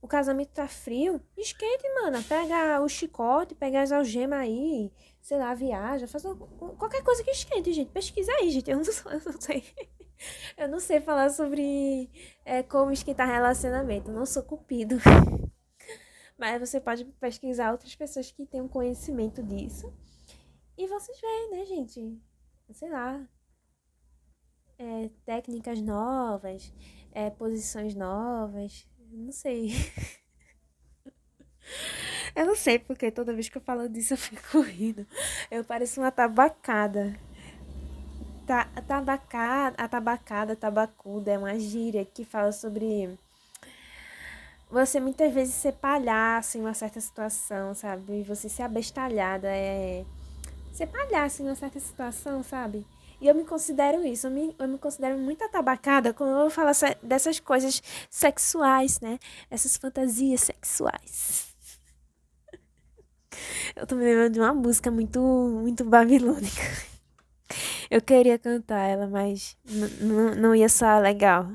o casamento tá frio, esquente, mana. Pega o chicote, pega as algemas aí, sei lá, viaja, qualquer coisa que esquente, gente. Pesquisa aí, gente. Eu não sei. Eu não sei falar sobre como esquentar relacionamento. Eu não sou cupido. Mas você pode pesquisar outras pessoas que tenham conhecimento disso. E vocês veem, né, gente? Sei lá, técnicas novas, posições novas. Não sei. Eu não sei porque toda vez que eu falo disso eu fico rindo. Eu pareço uma tabacada. Tabacuda é uma gíria que fala sobre você muitas vezes ser palhaço em uma certa situação, sabe? E você ser abestalhada, ser palhaço em uma certa situação, sabe? E eu me considero isso, eu me considero muito atabacada quando eu vou falar dessas coisas sexuais, né? Essas fantasias sexuais. Eu tô me lembrando de uma música muito babilônica. Eu queria cantar ela, mas não ia soar legal.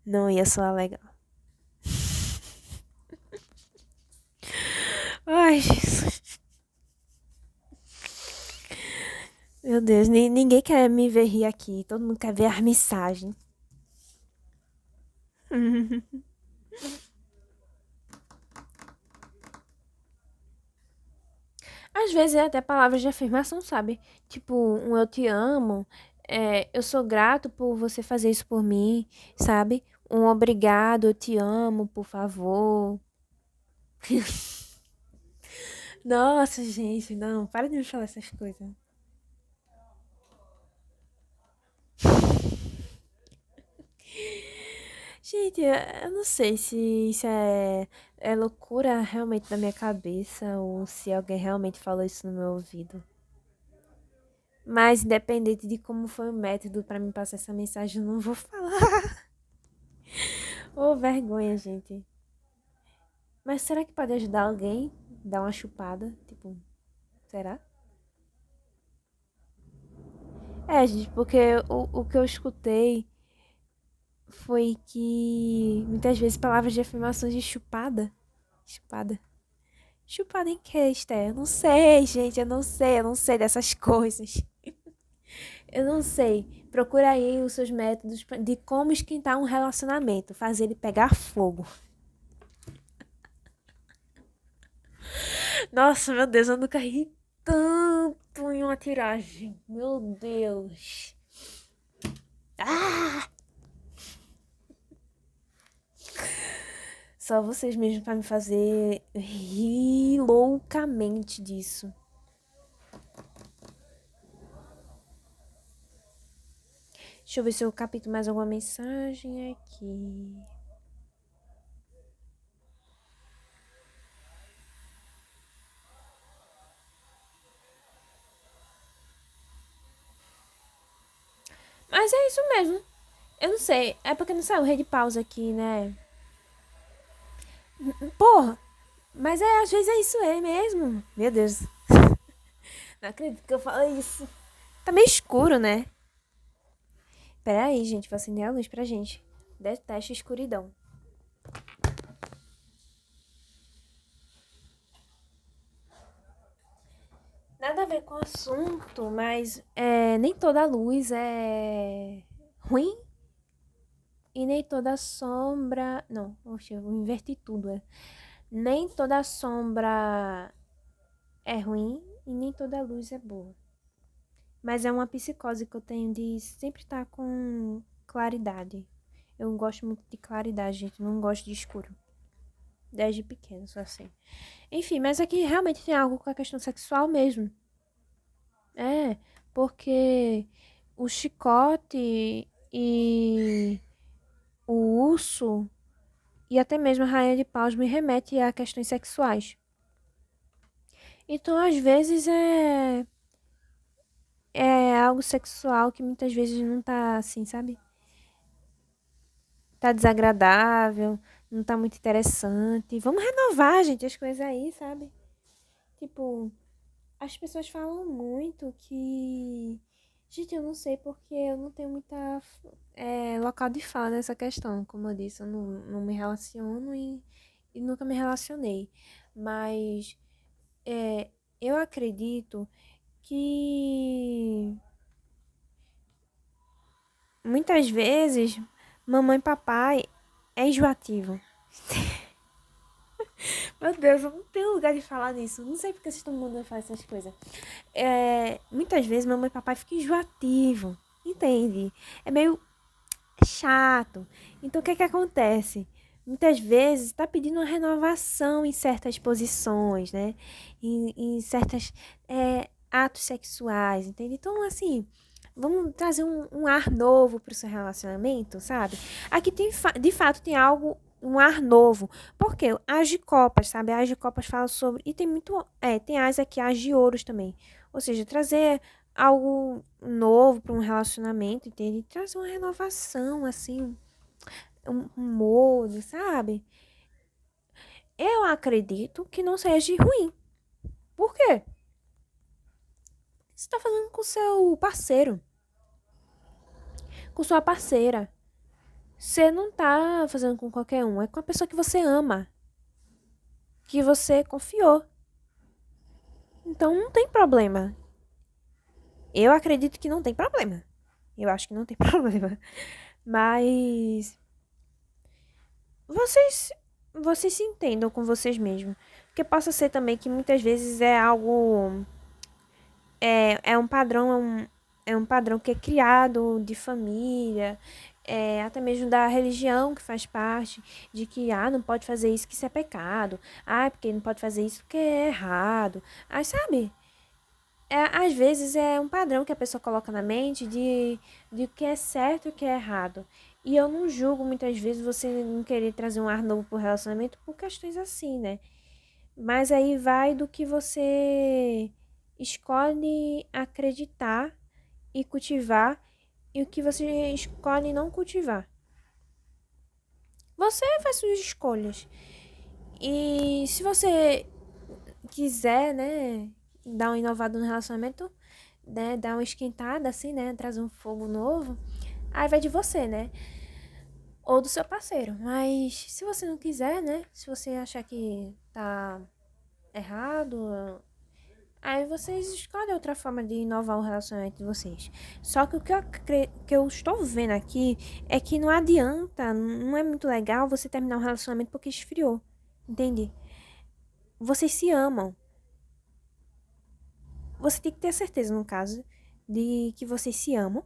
Não ia soar legal. Ai, Jesus. Meu Deus, ninguém quer me ver rir aqui. Todo mundo quer ver a mensagem. Às vezes é até palavras de afirmação, sabe? Tipo, um eu te amo, eu sou grato por você fazer isso por mim, sabe? Um obrigado, eu te amo, por favor. Nossa, gente, não, para de me falar essas coisas. Gente, eu não sei se isso é loucura realmente da minha cabeça ou se alguém realmente falou isso no meu ouvido. Mas independente de como foi o método pra me passar essa mensagem, eu não vou falar. Ô, vergonha, gente. Mas será que pode ajudar alguém? Dar uma chupada? Tipo, será? É, gente, porque o que eu escutei foi que muitas vezes palavras de afirmações de chupada. Chupada. Chupada em que, Esther? Eu não sei, gente, eu não sei dessas coisas. Eu não sei. Procura aí os seus métodos de como esquentar um relacionamento, fazer ele pegar fogo. Nossa, meu Deus, eu nunca ri tanto em uma tiragem. Meu Deus. Ah! Só vocês mesmos pra me fazer rir loucamente disso. Deixa eu ver se eu capto mais alguma mensagem aqui. Mas é isso mesmo. Eu não sei. É porque não saiu rede pausa aqui, né? Porra! Mas é, às vezes é isso aí mesmo. Meu Deus. Não acredito que eu falo isso. Tá meio escuro, né? Pera aí, gente. Vou acender a luz pra gente. Deteste escuridão. Nada a ver com o assunto, mas nem toda luz é ruim e nem toda sombra. Não, oxe, eu inverti tudo. Nem toda sombra é ruim e nem toda luz é boa. Mas é uma psicose que eu tenho de sempre estar com claridade. Eu gosto muito de claridade, gente. Não gosto de escuro. Desde pequeno, só assim. Enfim, mas aqui realmente tem algo com a questão sexual mesmo. É, porque o chicote e o urso e até mesmo a rainha de paus me remete a questões sexuais. Então, às vezes é algo sexual que muitas vezes não tá assim, sabe? Tá desagradável, não tá muito interessante. Vamos renovar, gente, as coisas aí, sabe? Tipo, as pessoas falam muito que. Gente, eu não sei porque eu não tenho muita local de fala nessa questão. Como eu disse, eu não me relaciono e nunca me relacionei. Mas eu acredito que muitas vezes mamãe e papai é enjoativo. Meu Deus, eu não tenho lugar de falar nisso. Não sei porque vocês estão mandando fazer essas coisas. Muitas vezes mamãe e papai ficam enjoativo. Entende? É meio chato. Então o que é que acontece? Muitas vezes está pedindo uma renovação em certas posições, né? Em certos atos sexuais, entende? Então, assim, vamos trazer um ar novo para o seu relacionamento, sabe? Aqui tem, de fato, tem algo, um ar novo. Porque as de copas, sabe? As de copas fala sobre. E tem muito. Tem as aqui, as de ouros também. Ou seja, trazer algo novo para um relacionamento, entende? Trazer uma renovação, assim, um molde, sabe? Eu acredito que não seja ruim. Por quê? Você tá fazendo com seu parceiro, com sua parceira. Você não tá fazendo com qualquer um, é com a pessoa que você ama, que você confiou. Então não tem problema. Eu acredito que não tem problema. Eu acho que não tem problema. Mas vocês vocês se entendam com vocês mesmos. Porque possa ser também que muitas vezes é algo é um padrão, é um padrão que é criado de família, até mesmo da religião que faz parte, de que, não pode fazer isso que isso é pecado, porque não pode fazer isso porque é errado. Sabe? Às vezes é um padrão que a pessoa coloca na mente de o que é certo e o que é errado. E eu não julgo muitas vezes você não querer trazer um ar novo pro relacionamento por questões assim, né? Mas aí vai do que você escolhe acreditar e cultivar e o que você escolhe não cultivar. Você faz suas escolhas. E se você quiser, né, dar uma inovada no relacionamento, né, dar uma esquentada assim, né, trazer um fogo novo, aí vai de você, né? Ou do seu parceiro. Mas se você não quiser, né, se você achar que tá errado, aí vocês escolhem outra forma de inovar o relacionamento de vocês. Só que o que eu estou vendo aqui é que não adianta, não é muito legal você terminar um relacionamento porque esfriou. Entende? Vocês se amam. Você tem que ter certeza, no caso, de que vocês se amam.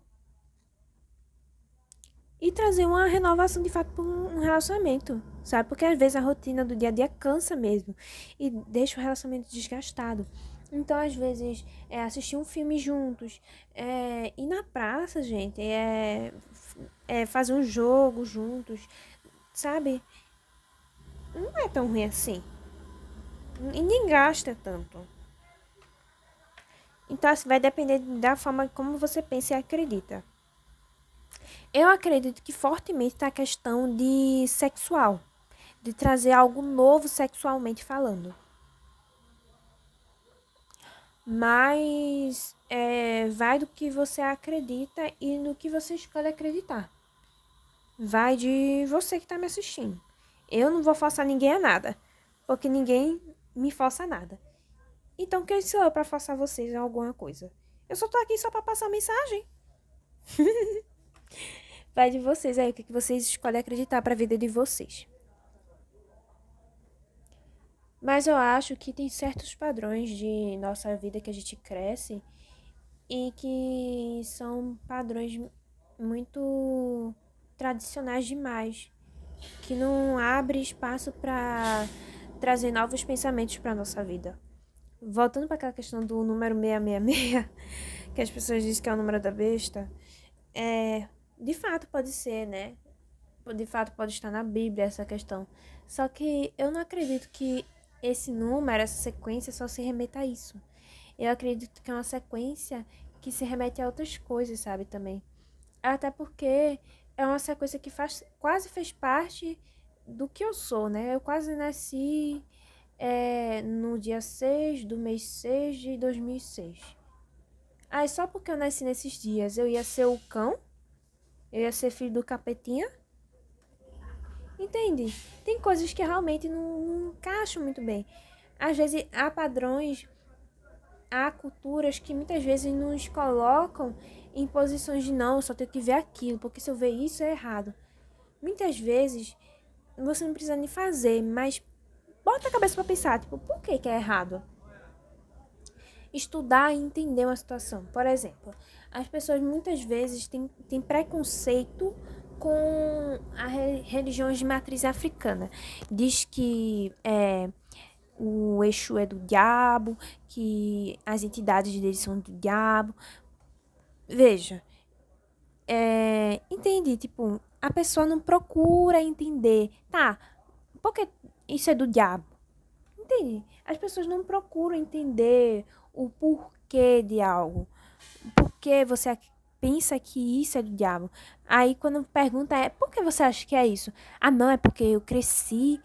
E trazer uma renovação de fato para um relacionamento, sabe? Porque às vezes a rotina do dia a dia cansa mesmo e deixa o relacionamento desgastado. Então, às vezes, assistir um filme juntos, ir na praça, gente, fazer um jogo juntos, sabe? Não é tão ruim assim. E nem gasta tanto. Então, assim, vai depender da forma como você pensa e acredita. Eu acredito que fortemente tá a questão de sexual, de trazer algo novo sexualmente falando. Mas vai do que você acredita e no que você escolhe acreditar. Vai de você que tá me assistindo. Eu não vou forçar ninguém a nada, porque ninguém me força a nada. Então quem sou eu pra forçar vocês a alguma coisa? Eu só tô aqui só pra passar mensagem. Vai de vocês aí, o que vocês escolhem acreditar pra vida de vocês. Mas eu acho que tem certos padrões de nossa vida que a gente cresce e que são padrões muito tradicionais demais, que não abre espaço para trazer novos pensamentos para nossa vida. Voltando para aquela questão do número 666, que as pessoas dizem que é o número da besta, de fato pode ser, né? De fato pode estar na Bíblia essa questão. Só que eu não acredito que esse número, essa sequência só se remeta a isso. Eu acredito que é uma sequência que se remete a outras coisas, sabe, também. Até porque é uma sequência que quase fez parte do que eu sou, né? Eu quase nasci no dia 6 do mês 6 de 2006. Aí só porque eu nasci nesses dias eu ia ser o cão? Eu ia ser filho do capetinha? Entende? Tem coisas que realmente não encaixam muito bem. Às vezes há padrões, há culturas que muitas vezes nos colocam em posições de não, eu só tenho que ver aquilo, porque se eu ver isso é errado. Muitas vezes você não precisa nem fazer, mas bota a cabeça pra pensar, tipo, por que é errado? Estudar e entender uma situação. Por exemplo, as pessoas muitas vezes têm preconceito com religiões de matriz africana. Diz que o Exu é do diabo, que as entidades deles são do diabo. Veja, entende? Tipo, a pessoa não procura entender. Tá, por que isso é do diabo? Entende? As pessoas não procuram entender o porquê de algo. Por que você pensa que isso é do diabo? Aí quando pergunta por que você acha que é isso? Ah, não, é porque eu cresci.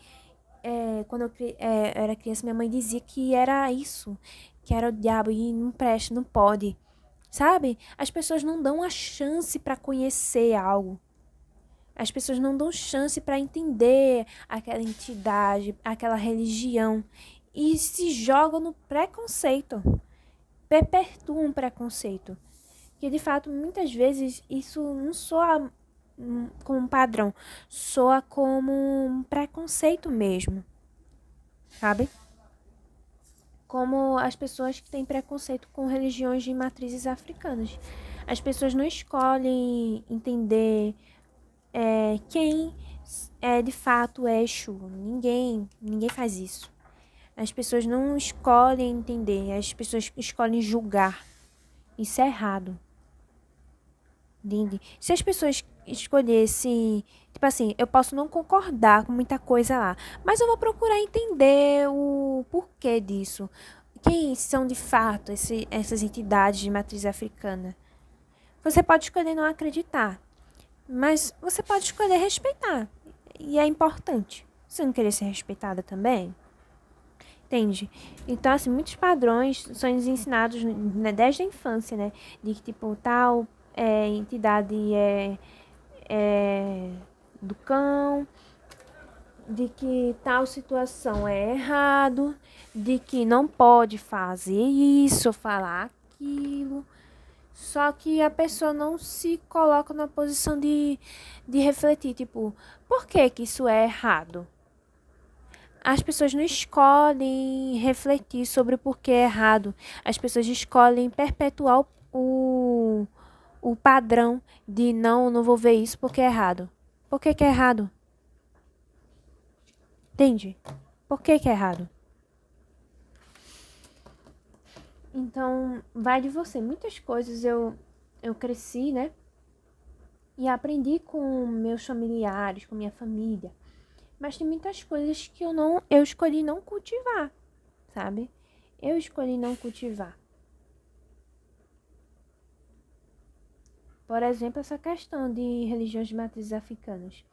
Quando eu era criança, minha mãe dizia que era isso, que era o diabo e não presta, não pode. Sabe? As pessoas não dão a chance para conhecer algo. As pessoas não dão chance para entender aquela entidade, aquela religião e se jogam no preconceito, perpetuam o preconceito. Que de fato muitas vezes isso não soa como um padrão, soa como um preconceito mesmo, sabe? Como as pessoas que têm preconceito com religiões de matrizes africanas. As pessoas não escolhem entender quem é de fato Exu. Ninguém faz isso. As pessoas não escolhem entender, as pessoas escolhem julgar. Isso é errado. Entende? Se as pessoas escolhessem, tipo assim, eu posso não concordar com muita coisa lá, mas eu vou procurar entender o porquê disso. Quem são de fato essas entidades de matriz africana? Você pode escolher não acreditar, mas você pode escolher respeitar. E é importante. Você não querer ser respeitada também? Entende? Então, assim, muitos padrões são ensinados, né, desde a infância, né? De que, tipo, tal entidade é do cão, de que tal situação é errado, de que não pode fazer isso, falar aquilo. Só que a pessoa não se coloca na posição de refletir, tipo, por que que isso é errado? As pessoas não escolhem refletir sobre o porquê é errado. As pessoas escolhem perpetuar o padrão de não vou ver isso porque é errado. Por que que é errado? Entende? Por que que é errado? Então, vai de você. Muitas coisas eu cresci, né? E aprendi com meus familiares, com minha família. Mas tem muitas coisas que eu escolhi não cultivar, sabe? Eu escolhi não cultivar. Por exemplo, essa questão de religiões de matrizes africanas.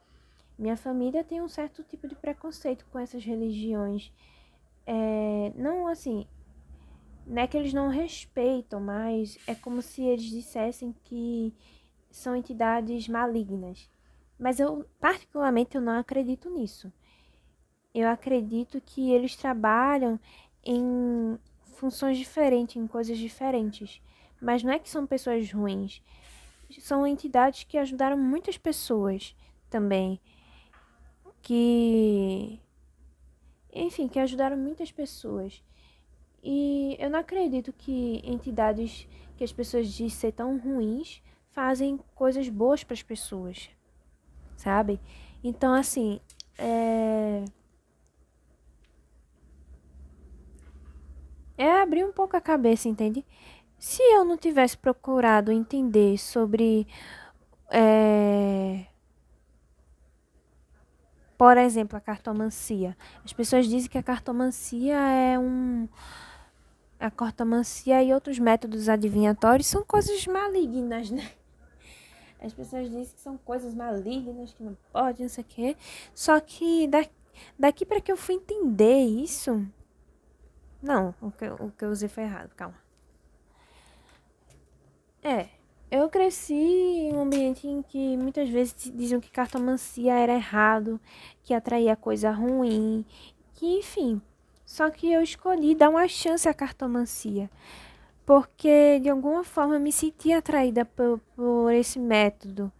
Minha família tem um certo tipo de preconceito com essas religiões. Não assim, não é que eles não respeitam, mas é como se eles dissessem que são entidades malignas. Mas eu, particularmente, eu não acredito nisso. Eu acredito que eles trabalham em funções diferentes, em coisas diferentes. Mas não é que são pessoas ruins. São entidades que ajudaram muitas pessoas também. Que, enfim, que ajudaram muitas pessoas. E eu não acredito que entidades que as pessoas dizem ser tão ruins fazem coisas boas para as pessoas, sabe? Então, assim, é abrir um pouco a cabeça, entende? Se eu não tivesse procurado entender sobre, é, por exemplo, a cartomancia. As pessoas dizem que a cartomancia é um. A cartomancia e outros métodos adivinhatórios são coisas malignas, né? As pessoas dizem que são coisas malignas, que não pode, não sei o quê. Só que daqui para que eu fui entender isso. Não, o que eu usei foi errado, calma. É, eu cresci em um ambiente em que muitas vezes diziam que cartomancia era errado, que atraía coisa ruim, que enfim. Só que eu escolhi dar uma chance à cartomancia, porque de alguma forma eu me senti atraída por esse método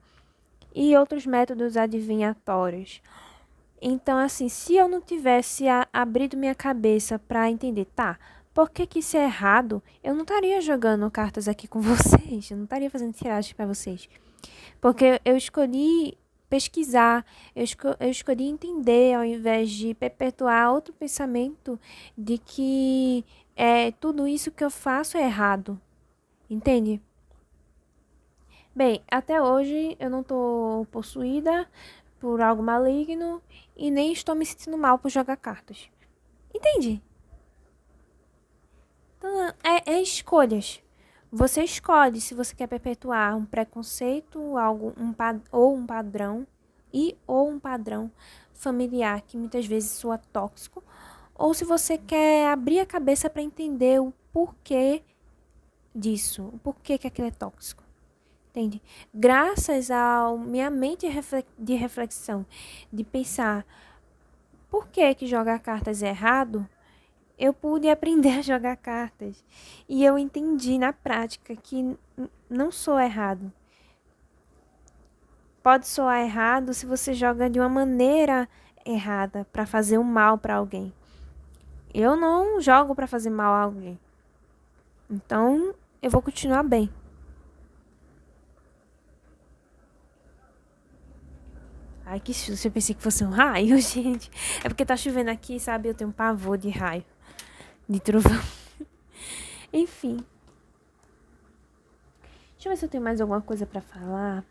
e outros métodos adivinhatórios. Então, assim, se eu não tivesse abrido minha cabeça para entender, tá, por que que isso é errado, eu não estaria jogando cartas aqui com vocês, eu não estaria fazendo tiragem para vocês. Porque eu escolhi pesquisar, eu escolhi entender ao invés de perpetuar outro pensamento de que tudo isso que eu faço é errado. Entende? Bem, até hoje eu não estou possuída por algo maligno e nem estou me sentindo mal por jogar cartas. Entende? Então, é escolhas. Você escolhe se você quer perpetuar um preconceito, ou um padrão ou um padrão familiar que muitas vezes soa tóxico, ou se você quer abrir a cabeça para entender o porquê disso, o porquê que aquilo é tóxico. Entende? Graças à minha mente de reflexão, de pensar por que que jogar cartas é errado, eu pude aprender a jogar cartas. E eu entendi na prática que não sou errado. Pode soar errado se você joga de uma maneira errada para fazer um mal para alguém. Eu não jogo para fazer mal a alguém. Então, eu vou continuar bem. Ai, que susto. Eu pensei que fosse um raio, gente. É porque tá chovendo aqui, sabe? Eu tenho um pavor de raio. De trovão. Enfim. Deixa eu ver se eu tenho mais alguma coisa pra falar.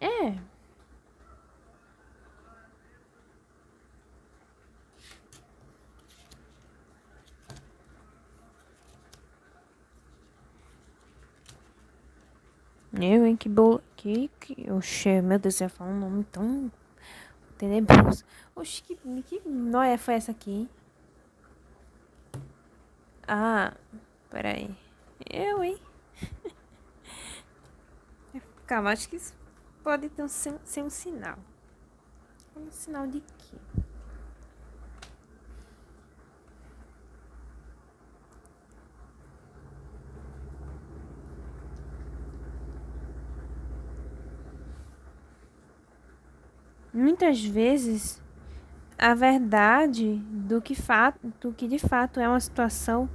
É. Hein, que bolo. Oxe, meu Deus, eu ia falar um nome tão tenebroso. Oxe, que noia foi essa aqui, hein? Ah, peraí. Hein? Calma, acho que isso pode ter ser um sinal. Um sinal de quê? Muitas vezes, a verdade do que de fato é uma situação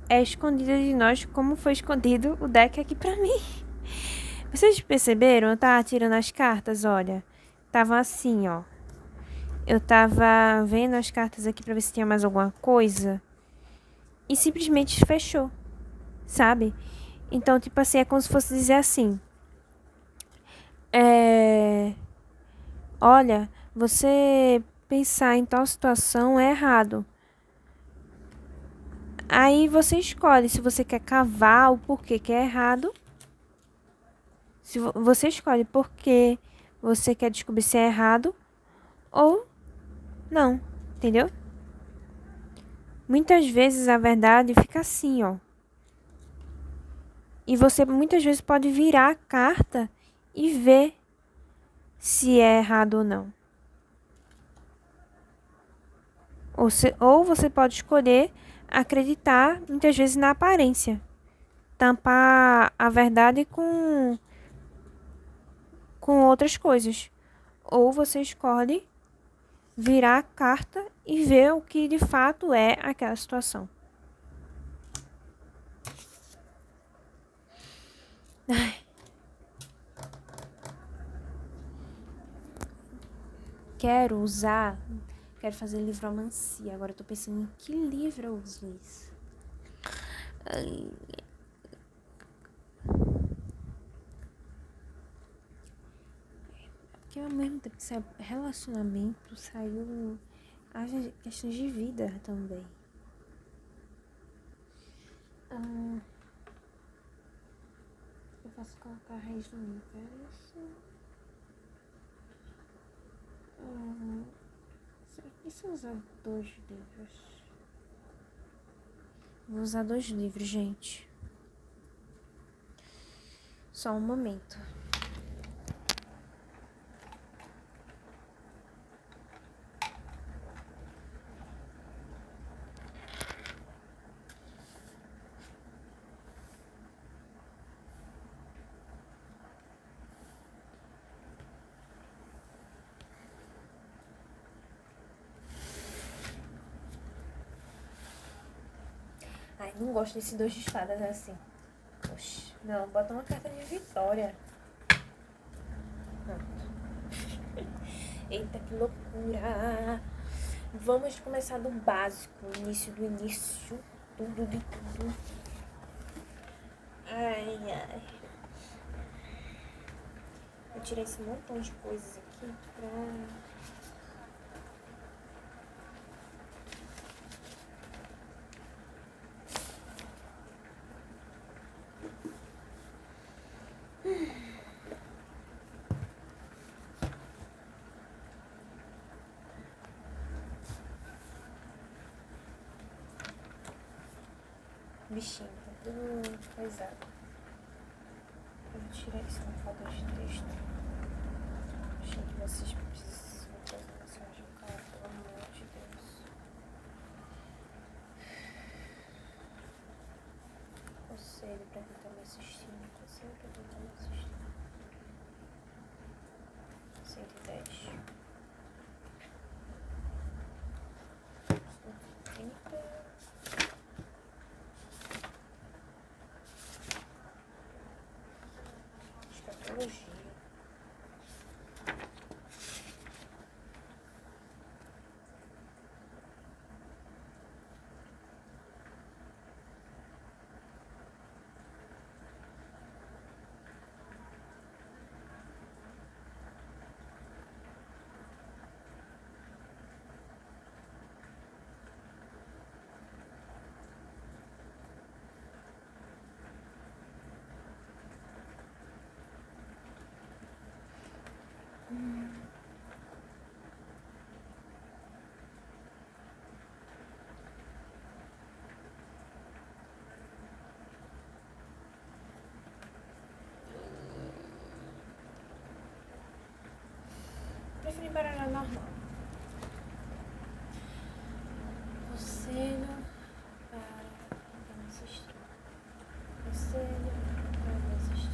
é escondida de nós, como foi escondido o deck aqui pra mim. Vocês perceberam? Eu tava tirando as cartas, olha. Tava assim, ó. Eu tava vendo as cartas aqui pra ver se tinha mais alguma coisa. E simplesmente fechou, sabe? Então, tipo assim, é como se fosse dizer assim. Olha, você pensar em tal situação é errado. Aí você escolhe se você quer cavar o porquê que é errado. Se você escolhe porque você quer descobrir se é errado ou não, entendeu? Muitas vezes a verdade fica assim, ó. E você muitas vezes pode virar a carta e ver se é errado ou não. Ou você pode escolher acreditar muitas vezes na aparência. Tampar a verdade com outras coisas. Ou você escolhe virar a carta e ver o que de fato é aquela situação. Ai. Quero fazer livromancia. Agora eu tô pensando em que livro eu uso isso. Porque ao mesmo tempo que saiu relacionamento, saiu as questões de vida também. Eu posso colocar a raiz do universo. Será que se eu usar 2 livros? Vou usar 2 livros, gente. Só um momento. Ai, não gosto desse 2 de espadas assim. Oxi, não, bota uma carta de vitória. Eita, que loucura. Vamos começar do básico, início do início, tudo de tudo. Ai. Eu tirei esse montão de coisas aqui pra... Bichinho, tá tudo coisado. Eu vou tirar isso no quadro de texto. Achei que vocês precisam fazer mensagem, cara, pelo amor de Deus. Conselho pra quem tá me assistindo. Conselho pra quem tá me assistindo. 110. 130. Escatologia. prefiro embaralhar normal. Conselho para quem não assistiu. Conselho para quem assistiu.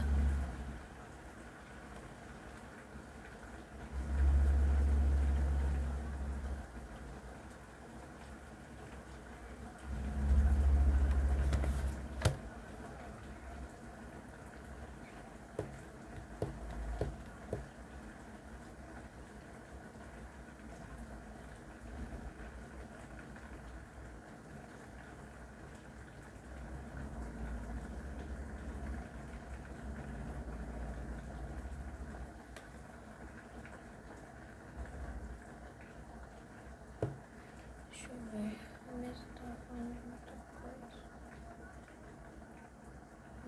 Deixa eu ver. Eu mesmo tava falando de muita coisa.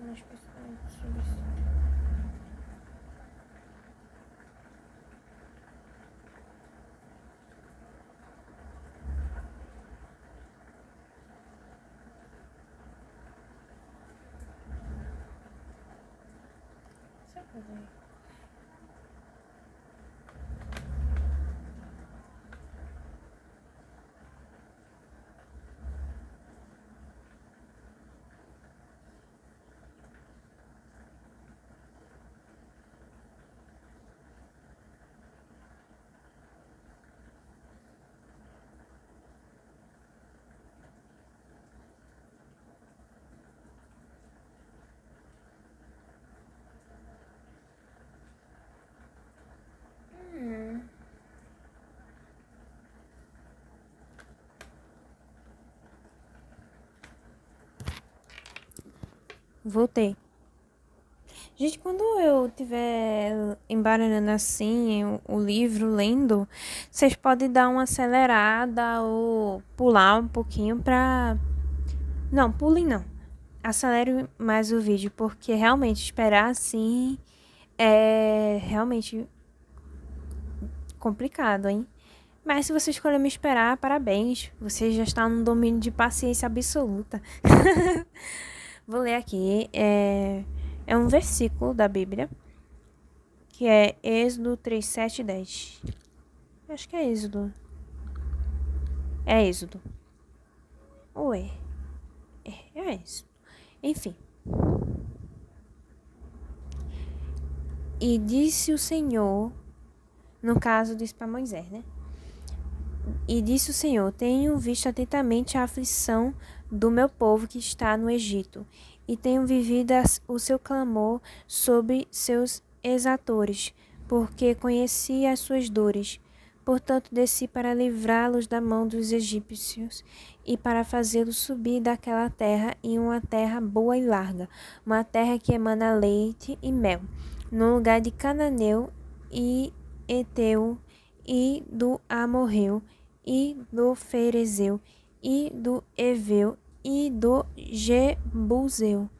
Mas principalmente sobre isso. Deixa eu fazer. Voltei. Gente, quando eu estiver embaralhando assim o livro, lendo, vocês podem dar uma acelerada ou pular um pouquinho pra... Não, pulem não. Acelere mais o vídeo, porque realmente esperar assim é realmente complicado, hein? Mas se você escolher me esperar, parabéns. Você já está num domínio de paciência absoluta. Vou ler aqui. É um versículo da Bíblia, que é Êxodo 3, 7 e 10. Acho que é Êxodo. É Êxodo. Ou é? É Êxodo. Enfim. E disse o Senhor, no caso diz para Moisés, né? E disse o Senhor: Tenho visto atentamente a aflição do meu povo que está no Egito, e tenho vivido o seu clamor sobre seus exatores, porque conheci as suas dores. Portanto, desci para livrá-los da mão dos egípcios e para fazê-los subir daquela terra em uma terra boa e larga, uma terra que emana leite e mel, no lugar de Cananeu e Eteu e do Amorreu e do Ferezeu, e do Eveu, e do Jebuseu.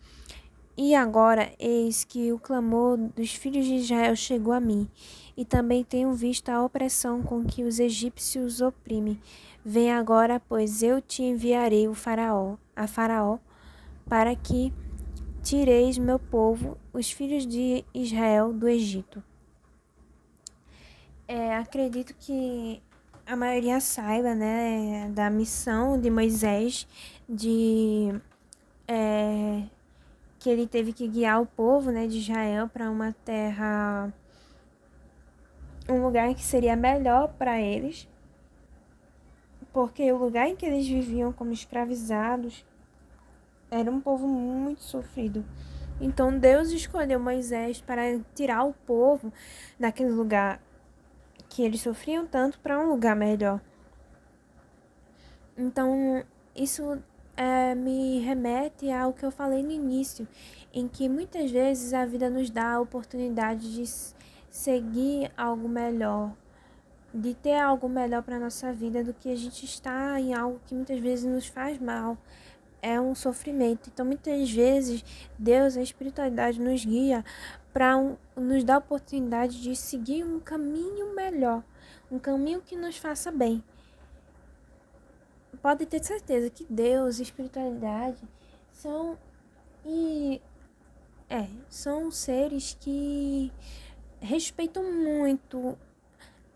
E agora, eis que o clamor dos filhos de Israel chegou a mim, e também tenho visto a opressão com que os egípcios oprimem. Vem agora, pois eu te enviarei a Faraó, para que tireis meu povo, os filhos de Israel, do Egito. Acredito que a maioria saiba, né, da missão de Moisés, que ele teve que guiar o povo, né, de Israel para uma terra, um lugar que seria melhor para eles, porque o lugar em que eles viviam como escravizados era um povo muito sofrido. Então Deus escolheu Moisés para tirar o povo daquele lugar que eles sofriam tanto para um lugar melhor. Então, isso me remete ao que eu falei no início, em que muitas vezes a vida nos dá a oportunidade de seguir algo melhor, de ter algo melhor para a nossa vida do que a gente está em algo que muitas vezes nos faz mal. É um sofrimento. Então, muitas vezes, Deus, a espiritualidade, nos guia para nos dar a oportunidade de seguir um caminho melhor, um caminho que nos faça bem. Pode ter certeza que Deus e espiritualidade são são seres que respeitam muito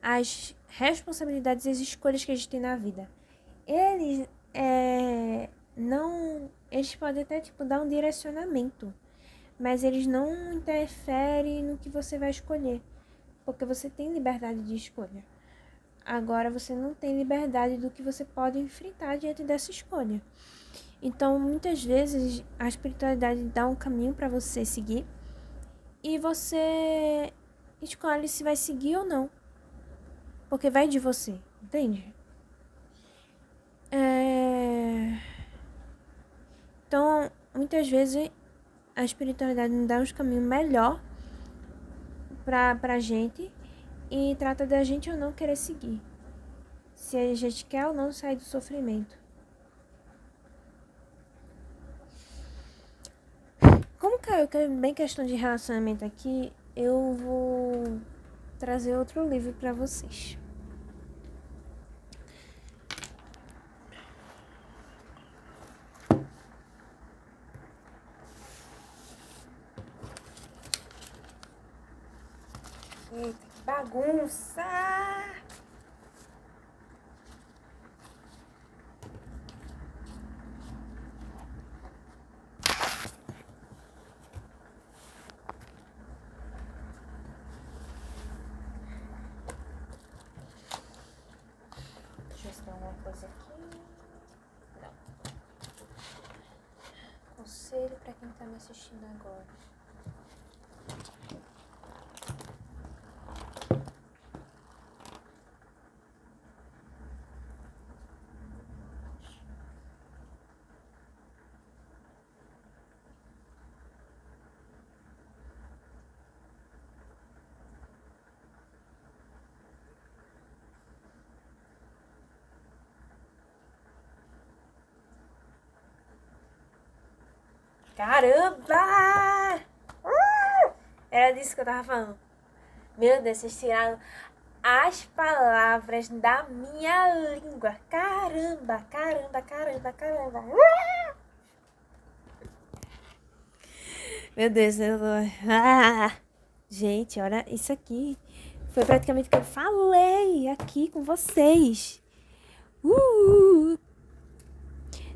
as responsabilidades e as escolhas que a gente tem na vida. Eles não. Eles podem até dar um direcionamento, mas eles não interferem no que você vai escolher, porque você tem liberdade de escolha. Agora você não tem liberdade do que você pode enfrentar diante dessa escolha. Então, muitas vezes a espiritualidade dá um caminho para você seguir e você escolhe se vai seguir ou não, porque vai de você, entende? Então, muitas vezes a espiritualidade nos dá um caminho melhor pra gente e trata da gente ou não querer seguir. Se a gente quer ou não sair do sofrimento. Como caiu bem questão de relacionamento aqui, eu vou trazer outro livro pra vocês. Eita, que bagunça! Deixa eu ver se tem alguma coisa aqui. Não. Conselho pra quem tá me assistindo agora. Caramba! Era disso que eu tava falando. Meu Deus, vocês tiraram as palavras da minha língua. Caramba, caramba, caramba, caramba. Meu Deus, gente, olha isso aqui. Foi praticamente o que eu falei aqui com vocês.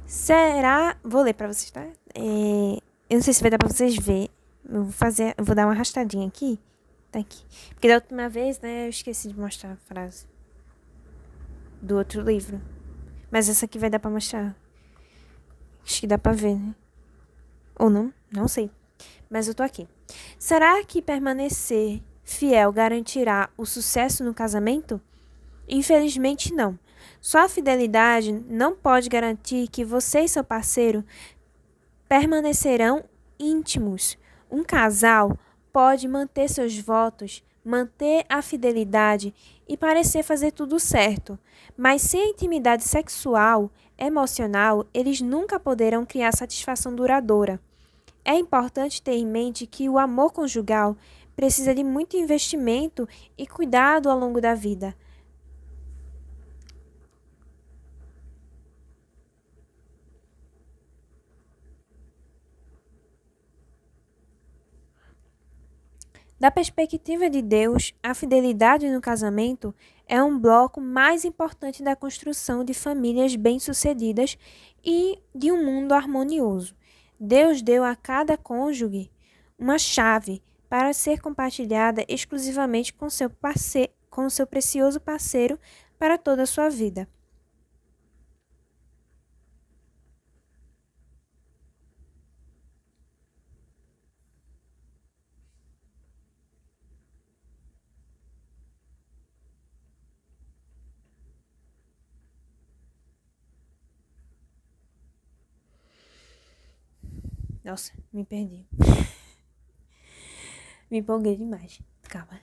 Será? Vou ler pra vocês, tá? Eu não sei se vai dar pra vocês ver. Eu vou dar uma arrastadinha aqui. Tá aqui. Porque da última vez, né, eu esqueci de mostrar a frase do outro livro. Mas essa aqui vai dar pra mostrar. Acho que dá pra ver, né? Ou não? Não sei. Mas eu tô aqui. Será que permanecer fiel garantirá o sucesso no casamento? Infelizmente, não. Só a fidelidade não pode garantir que você e seu parceiro permanecerão íntimos. Um casal pode manter seus votos, manter a fidelidade e parecer fazer tudo certo, mas sem a intimidade sexual, emocional, eles nunca poderão criar satisfação duradoura. É importante ter em mente que o amor conjugal precisa de muito investimento e cuidado ao longo da vida. Da perspectiva de Deus, a fidelidade no casamento é um bloco mais importante da construção de famílias bem-sucedidas e de um mundo harmonioso. Deus deu a cada cônjuge uma chave para ser compartilhada exclusivamente com seu precioso parceiro para toda a sua vida. Nossa, me perdi. Me empolguei demais. Calma.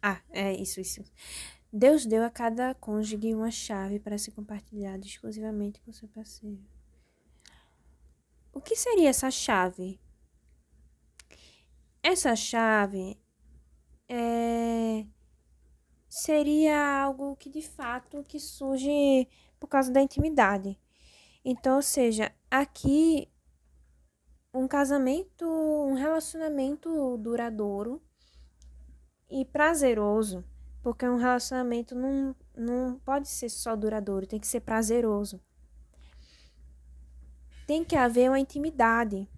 Ah, é isso. Deus deu a cada cônjuge uma chave para ser compartilhada exclusivamente com seu parceiro. O que seria essa chave? Essa chave seria algo que de fato que surge por causa da intimidade. Então, ou seja, aqui um casamento, um relacionamento duradouro, e prazeroso, porque um relacionamento não pode ser só duradouro, tem que ser prazeroso. Tem que haver uma intimidade.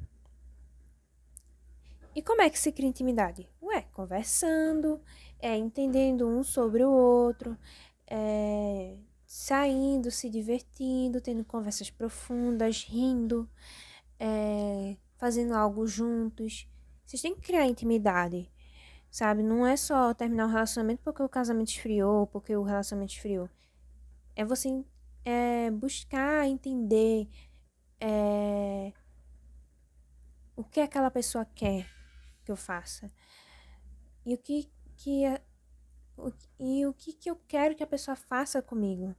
E como é que se cria intimidade? Ué, conversando, entendendo um sobre o outro, saindo, se divertindo, tendo conversas profundas, rindo, fazendo algo juntos. Vocês têm que criar intimidade, sabe? Não é só terminar um relacionamento porque o casamento esfriou, porque o relacionamento esfriou. É você buscar entender o que aquela pessoa quer que eu faça. E o que eu quero que a pessoa faça comigo.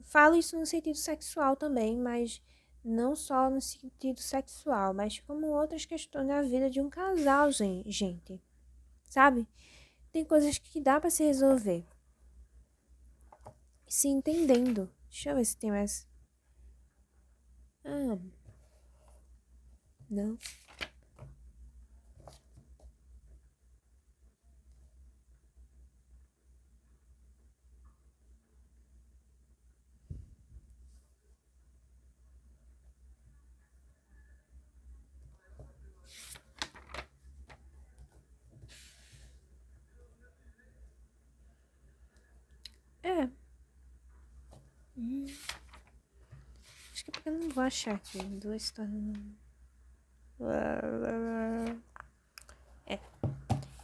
Falo isso no sentido sexual também, mas não só no sentido sexual, mas como outras questões na vida de um casal, gente. Sabe? Tem coisas que dá pra se resolver. Se entendendo. Deixa eu ver se tem mais. Ah, não. É. Acho que é porque eu não vou achar aqui. Duas histórias. É,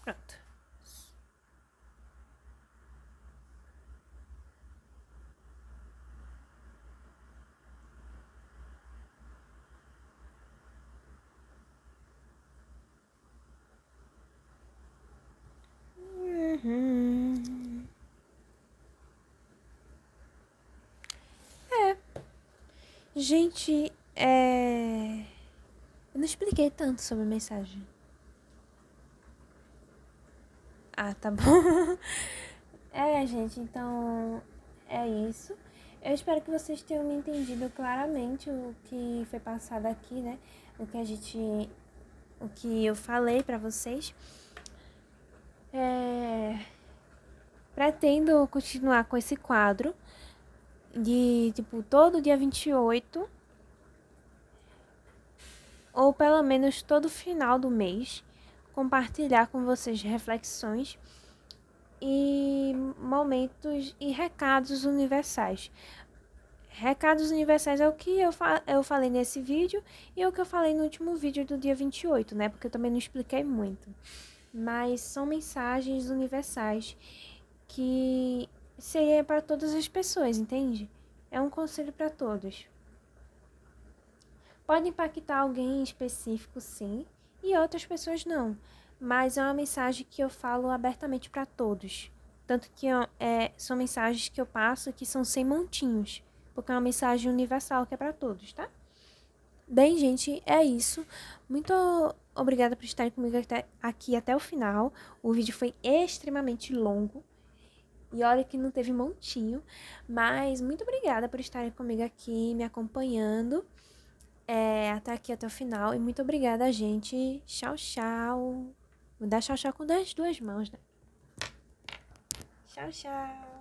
pronto. Uhum. Gente, eu não expliquei tanto sobre a mensagem. Ah, tá bom. Gente, então é isso. Eu espero que vocês tenham me entendido claramente o que foi passado aqui, né? O que eu falei pra vocês. Pretendo continuar com esse quadro de, tipo, todo dia 28 ou pelo menos todo final do mês, compartilhar com vocês reflexões e momentos e recados universais. Recados universais é o que eu falei nesse vídeo e o que eu falei no último vídeo do dia 28, né? Porque eu também não expliquei muito. Mas são mensagens universais que seria para todas as pessoas, entende? É um conselho para todos. Pode impactar alguém em específico, sim, e outras pessoas não. Mas é uma mensagem que eu falo abertamente para todos. Tanto que são mensagens que eu passo que são sem montinhos, porque é uma mensagem universal que é para todos, tá? Bem, gente, é isso. Muito obrigada por estarem comigo aqui até o final. O vídeo foi extremamente longo. E olha que não teve montinho. Mas muito obrigada por estarem comigo aqui, me acompanhando. Até aqui, até o final. E muito obrigada, gente. Tchau, tchau. Vou dar tchau, tchau com as duas mãos, né? Tchau, tchau.